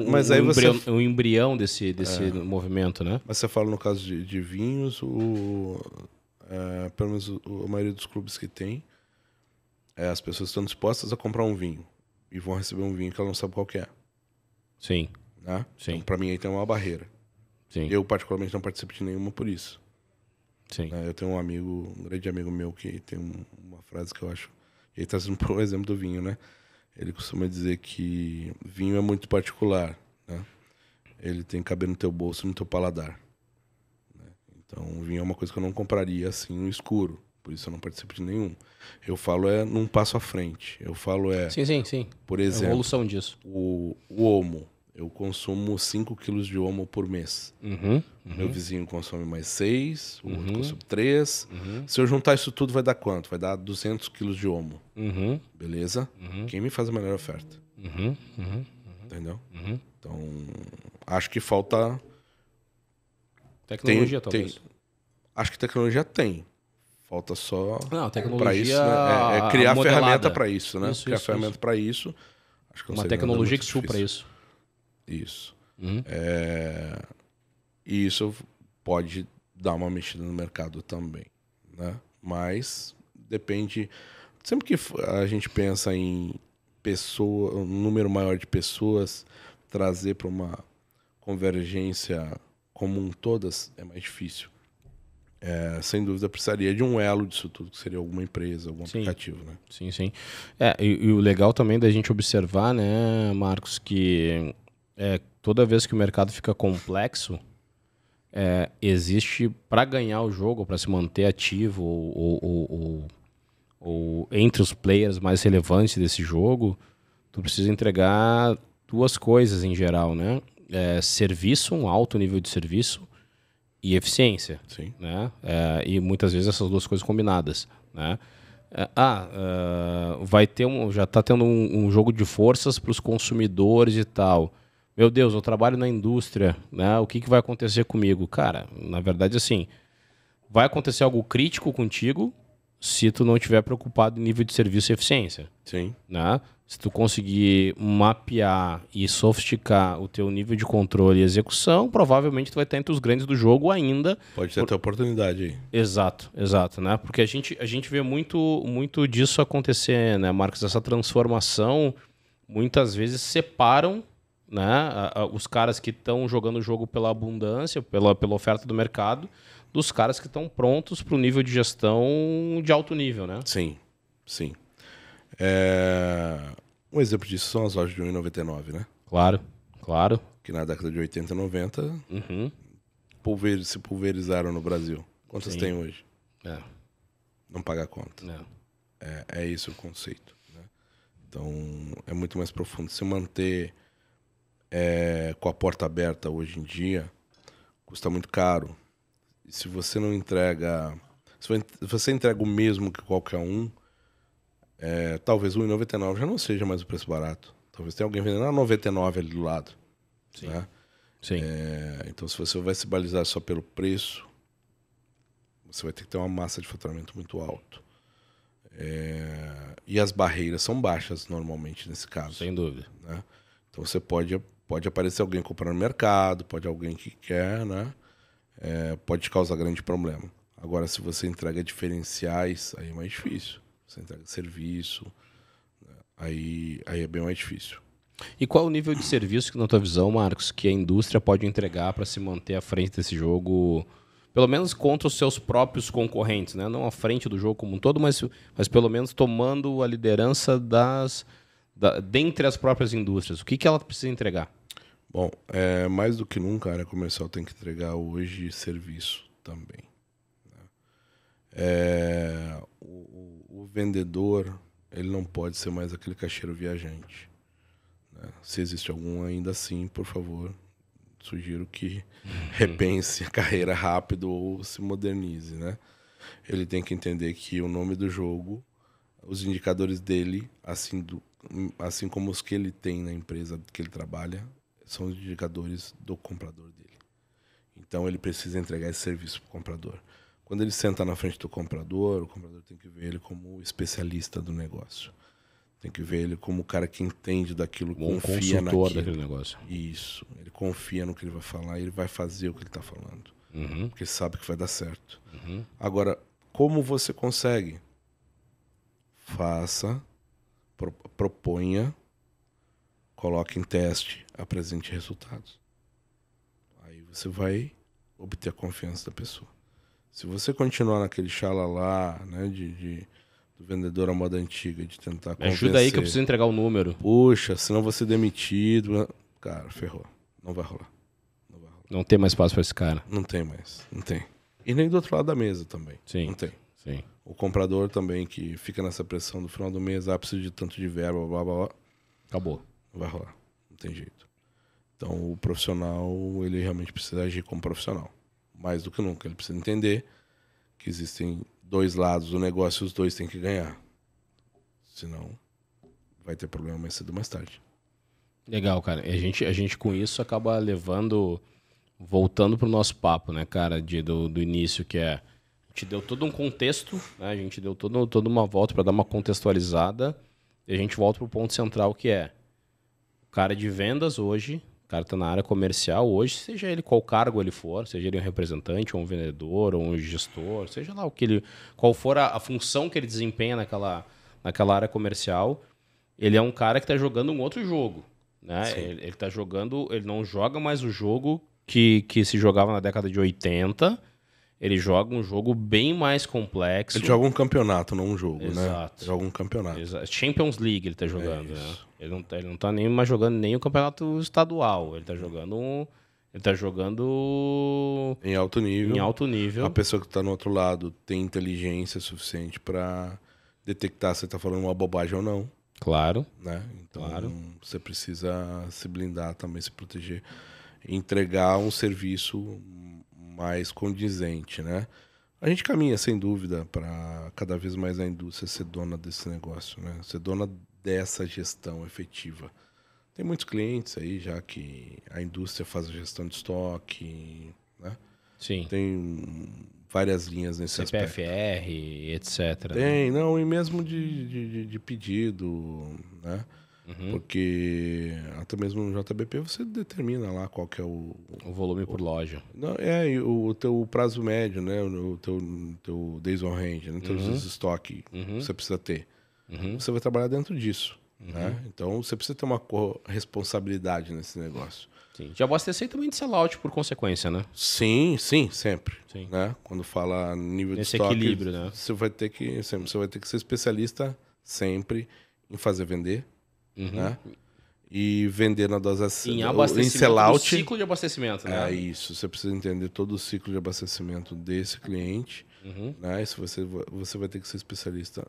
Mas aí você... um embrião desse movimento, né? Mas você fala no caso de vinhos, pelo menos a maioria dos clubes que tem, as pessoas estão dispostas a comprar um vinho e vão receber um vinho que ela não sabe qual que é. Sim. Né? Sim. Então, para mim aí tem uma barreira. Sim. Eu particularmente não participo de nenhuma por isso. Sim. Eu tenho um grande amigo meu que tem uma frase que eu acho... Ele está sendo por exemplo do vinho, né? Ele costuma dizer que vinho é muito particular, né? Ele tem que caber no teu bolso, no teu paladar. Então, vinho é uma coisa que eu não compraria assim no escuro. Por isso eu não participo de nenhum. Eu falo num passo à frente. Eu falo Sim. Por exemplo, a evolução disso. O homo. Eu consumo 5 quilos de homo por mês. Meu vizinho consome mais 6, o outro consome 3. Se eu juntar isso tudo, vai dar quanto? Vai dar 200 quilos de homo. Beleza? Quem me faz a melhor oferta? Entendeu? Então, acho que falta... Tecnologia, talvez. Acho que tecnologia tem. Falta só... Não, tecnologia pra isso, né? Criar modelada. ferramenta para isso, né? Isso, criar isso, ferramenta para isso. Acho que não uma seria tecnologia nada que muito supra difícil. isso. Isso. E isso pode dar uma mexida no mercado também, né? Mas depende... Sempre que a gente pensa em um número maior de pessoas, trazer para uma convergência comum todas, é mais difícil. Sem dúvida, precisaria de um elo disso tudo, que seria alguma empresa, algum aplicativo, né? Sim. E o legal também da gente observar, né, Marcos, que toda vez que o mercado fica complexo, existe, para ganhar o jogo, para se manter ativo ou entre os players mais relevantes desse jogo, tu precisa entregar duas coisas em geral, né? Serviço, um alto nível de serviço, e eficiência. Sim. Né? E muitas vezes essas duas coisas combinadas. Né? Vai ter já está tendo um jogo de forças para os consumidores e tal. Meu Deus, eu trabalho na indústria, né? O que vai acontecer comigo? Cara, na verdade, assim, vai acontecer algo crítico contigo se tu não estiver preocupado em nível de serviço e eficiência. Sim. Né? Se tu conseguir mapear e sofisticar o teu nível de controle e execução, provavelmente tu vai estar entre os grandes do jogo ainda. Pode ter a tua oportunidade aí. Exato, né? Porque a gente vê muito disso acontecer, né, Marcos? Essa transformação muitas vezes separam, né, os caras que estão jogando o jogo pela abundância, pela oferta do mercado, dos caras que estão prontos para o nível de gestão de alto nível, né? Sim. Um exemplo disso são as lojas de 1,99, né? Claro. Que na década de 80 e 90 se pulverizaram no Brasil. Quantas tem hoje? Não paga a conta. É isso o conceito. Né? Então, é muito mais profundo. Se manter com a porta aberta hoje em dia, custa muito caro. E se você não entrega... Se você entrega o mesmo que qualquer um, talvez o 1,99 já não seja mais o preço barato. Talvez tenha alguém vendendo a 99 ali do lado. Sim. Né? Sim. Então, se você vai se balizar só pelo preço, você vai ter que ter uma massa de faturamento muito alto. E as barreiras são baixas normalmente nesse caso. Sem dúvida. Né? Então, você pode aparecer alguém comprando no mercado, pode alguém que quer, né? Pode te causar grande problema. Agora, se você entrega diferenciais, aí é mais difícil. Você entrega serviço, né? Aí é bem mais difícil. E qual o nível de serviço que, na tua visão, Marcos, que a indústria pode entregar para se manter à frente desse jogo, pelo menos contra os seus próprios concorrentes, né? Não à frente do jogo como um todo, mas pelo menos tomando a liderança dentre as próprias indústrias. O que ela precisa entregar? Bom, mais do que nunca, a área comercial tem que entregar hoje serviço também. Né? O vendedor, ele não pode ser mais aquele caixeiro viajante. Né? Se existe algum ainda assim, por favor, sugiro que repense a carreira rápido ou se modernize, né? Ele tem que entender que o nome do jogo, os indicadores dele, assim como os que ele tem na empresa que ele trabalha, são os indicadores do comprador dele. Então ele precisa entregar esse serviço para o comprador. Quando ele senta na frente do comprador, o comprador tem que ver ele como especialista do negócio. Tem que ver ele como o cara que entende daquilo, confia naquilo. Daquele negócio. Isso. Ele confia no que ele vai falar e ele vai fazer o que ele está falando. Porque sabe que vai dar certo. Agora, como você consegue? Faça, proponha, coloque em teste, apresente resultados. Aí você vai obter a confiança da pessoa. Se você continuar naquele xalalá, né, do vendedor à moda antiga, de tentar convencer... Ajuda aí que eu preciso entregar o número. Puxa, senão eu vou ser demitido. Cara, ferrou. Não vai rolar. Não tem mais espaço para esse cara. Não tem mais. Não tem. E nem do outro lado da mesa também. Sim. Não tem. Sim. O comprador também, que fica nessa pressão do final do mês, precisa de tanto de verba, blá, blá, blá. Acabou. Não vai rolar. Não tem jeito. Então, o profissional, ele realmente precisa agir como profissional. Mais do que nunca. Ele precisa entender que existem dois lados do negócio e os dois têm que ganhar. Senão, vai ter problema mais cedo ou mais tarde. Legal, cara. E a gente com isso acaba voltando pro nosso papo, né, cara, do início, que é... A gente deu todo um contexto, né? A gente deu toda uma volta para dar uma contextualizada. E a gente volta pro ponto central, que é... O cara de vendas hoje... O cara está na área comercial hoje, seja ele qual cargo ele for, seja ele um representante, ou um vendedor, ou um gestor, seja lá qual for a função que ele desempenha naquela área comercial, ele é um cara que está jogando um outro jogo, né? Ele tá jogando, ele não joga mais o jogo que se jogava na década de 80, ele joga um jogo bem mais complexo. Ele joga um campeonato, não um jogo, Exato. né? Joga um campeonato. Exato. Champions League ele tá jogando, né? Ele não tá nem mais jogando nem o campeonato estadual. Ele tá jogando em alto nível. Em alto nível. A pessoa que tá no outro lado tem inteligência suficiente para detectar se tá falando uma bobagem ou não. Claro. Né? Então, você precisa se blindar também, se proteger. Entregar um serviço mais condizente, né? A gente caminha, sem dúvida, para cada vez mais a indústria ser dona desse negócio, né? Ser dona dessa gestão efetiva. Tem muitos clientes aí já que a indústria faz a gestão de estoque, né? Sim. Tem várias linhas nesse aspecto. CPFR, etc. Tem, não, e mesmo de pedido, né? Porque até mesmo no JBP você determina lá qual que é o volume por loja. Não, o teu prazo médio, né? O teu days on hand, né? Teus estoque você precisa ter. Você vai trabalhar dentro disso. Né? Então você precisa ter uma responsabilidade nesse negócio. Sim. De abastecer também de sellout por consequência, né? Sim, sempre. Sim. Né? Quando fala nível de estoque, equilíbrio, né? Você vai ter que ser especialista sempre em fazer vender. Né? E vender na dose em sellout, ciclo de abastecimento, né? É isso, você precisa entender todo o ciclo de abastecimento desse cliente, né? E você vai ter que ser especialista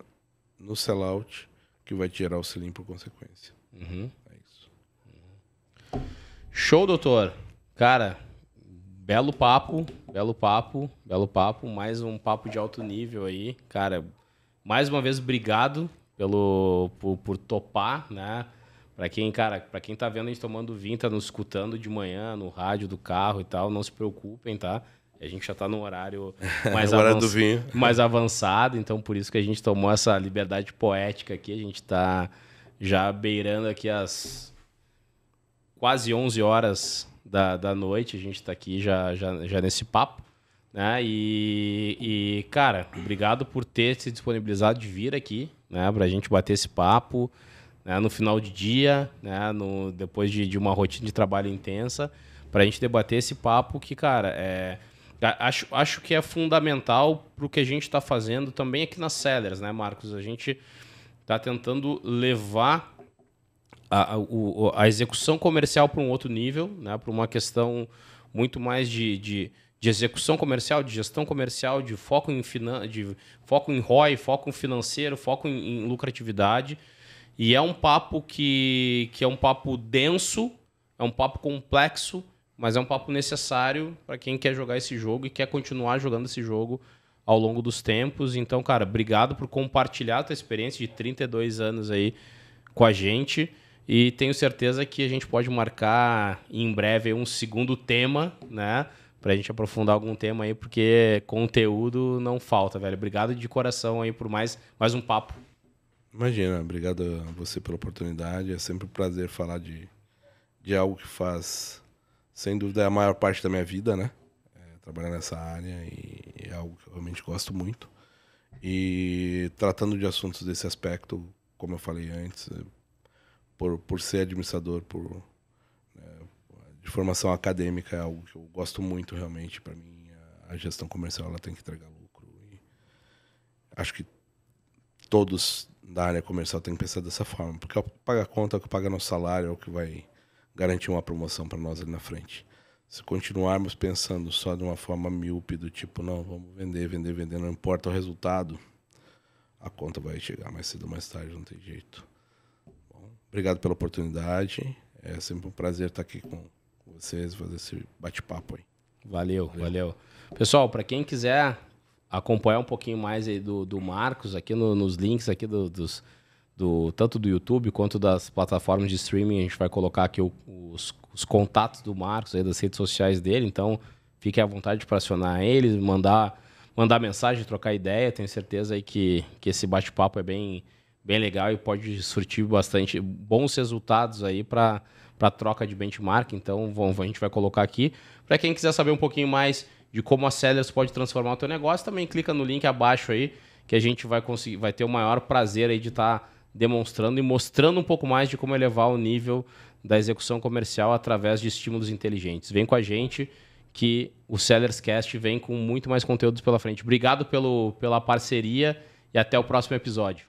no sellout, que vai te gerar o selim por consequência. É isso. Show, doutor. Cara, belo papo, mais um papo de alto nível aí. Cara, mais uma vez, obrigado por topar, né? Pra quem tá vendo a gente tomando vinho, tá nos escutando de manhã no rádio do carro e tal, não se preocupem, tá? A gente já tá no horário mais avançado, então por isso que a gente tomou essa liberdade poética aqui. A gente tá já beirando aqui as quase 11 horas da noite, a gente tá aqui já nesse papo, né? E cara, obrigado por ter se disponibilizado de vir aqui, né, pra gente bater esse papo, né, no final de dia, né, depois de uma rotina de trabalho intensa, pra gente debater esse papo que, cara, acho que é fundamental pro que a gente tá fazendo também aqui nas Sellers, né, Marcos? A gente tá tentando levar a execução comercial para um outro nível, né, para uma questão muito mais de execução comercial, de gestão comercial, de foco em ROI, foco em financeiro, foco em lucratividade. E é um papo que é um papo denso, é um papo complexo, mas é um papo necessário para quem quer jogar esse jogo e quer continuar jogando esse jogo ao longo dos tempos. Então, cara, obrigado por compartilhar a tua experiência de 32 anos aí com a gente. E tenho certeza que a gente pode marcar em breve um segundo tema, né? Pra gente aprofundar algum tema aí, porque conteúdo não falta, velho. Obrigado de coração aí por mais um papo. Imagina, obrigado a você pela oportunidade. É sempre um prazer falar de algo que faz, sem dúvida, a maior parte da minha vida, né? Trabalhar nessa área e é algo que eu realmente gosto muito. E tratando de assuntos desse aspecto, como eu falei antes, por ser administrador, de formação acadêmica, é algo que eu gosto muito realmente. Para mim, a gestão comercial ela tem que entregar lucro. E acho que todos da área comercial têm que pensar dessa forma, porque é o que paga a conta, é o que paga nosso salário, é o que vai garantir uma promoção para nós ali na frente. Se continuarmos pensando só de uma forma míope, do tipo, não, vamos vender, não importa o resultado, a conta vai chegar mais cedo ou mais tarde, não tem jeito. Bom, obrigado pela oportunidade. É sempre um prazer estar aqui com vocês, fazer esse bate-papo aí. Valeu. Pessoal, para quem quiser acompanhar um pouquinho mais aí do Marcos, aqui nos links aqui tanto do YouTube quanto das plataformas de streaming, a gente vai colocar aqui os contatos do Marcos aí das redes sociais dele, então fique à vontade para acionar eles, mandar mensagem, trocar ideia. Tenho certeza aí que esse bate-papo é bem legal e pode surtir bastante bons resultados aí para troca de benchmark. Então a gente vai colocar aqui. Para quem quiser saber um pouquinho mais de como a Sellers pode transformar o teu negócio, também clica no link abaixo aí, que a gente vai ter o maior prazer aí de estar demonstrando e mostrando um pouco mais de como elevar o nível da execução comercial através de estímulos inteligentes. Vem com a gente que o Sellers Cast vem com muito mais conteúdos pela frente. Obrigado pela parceria e até o próximo episódio.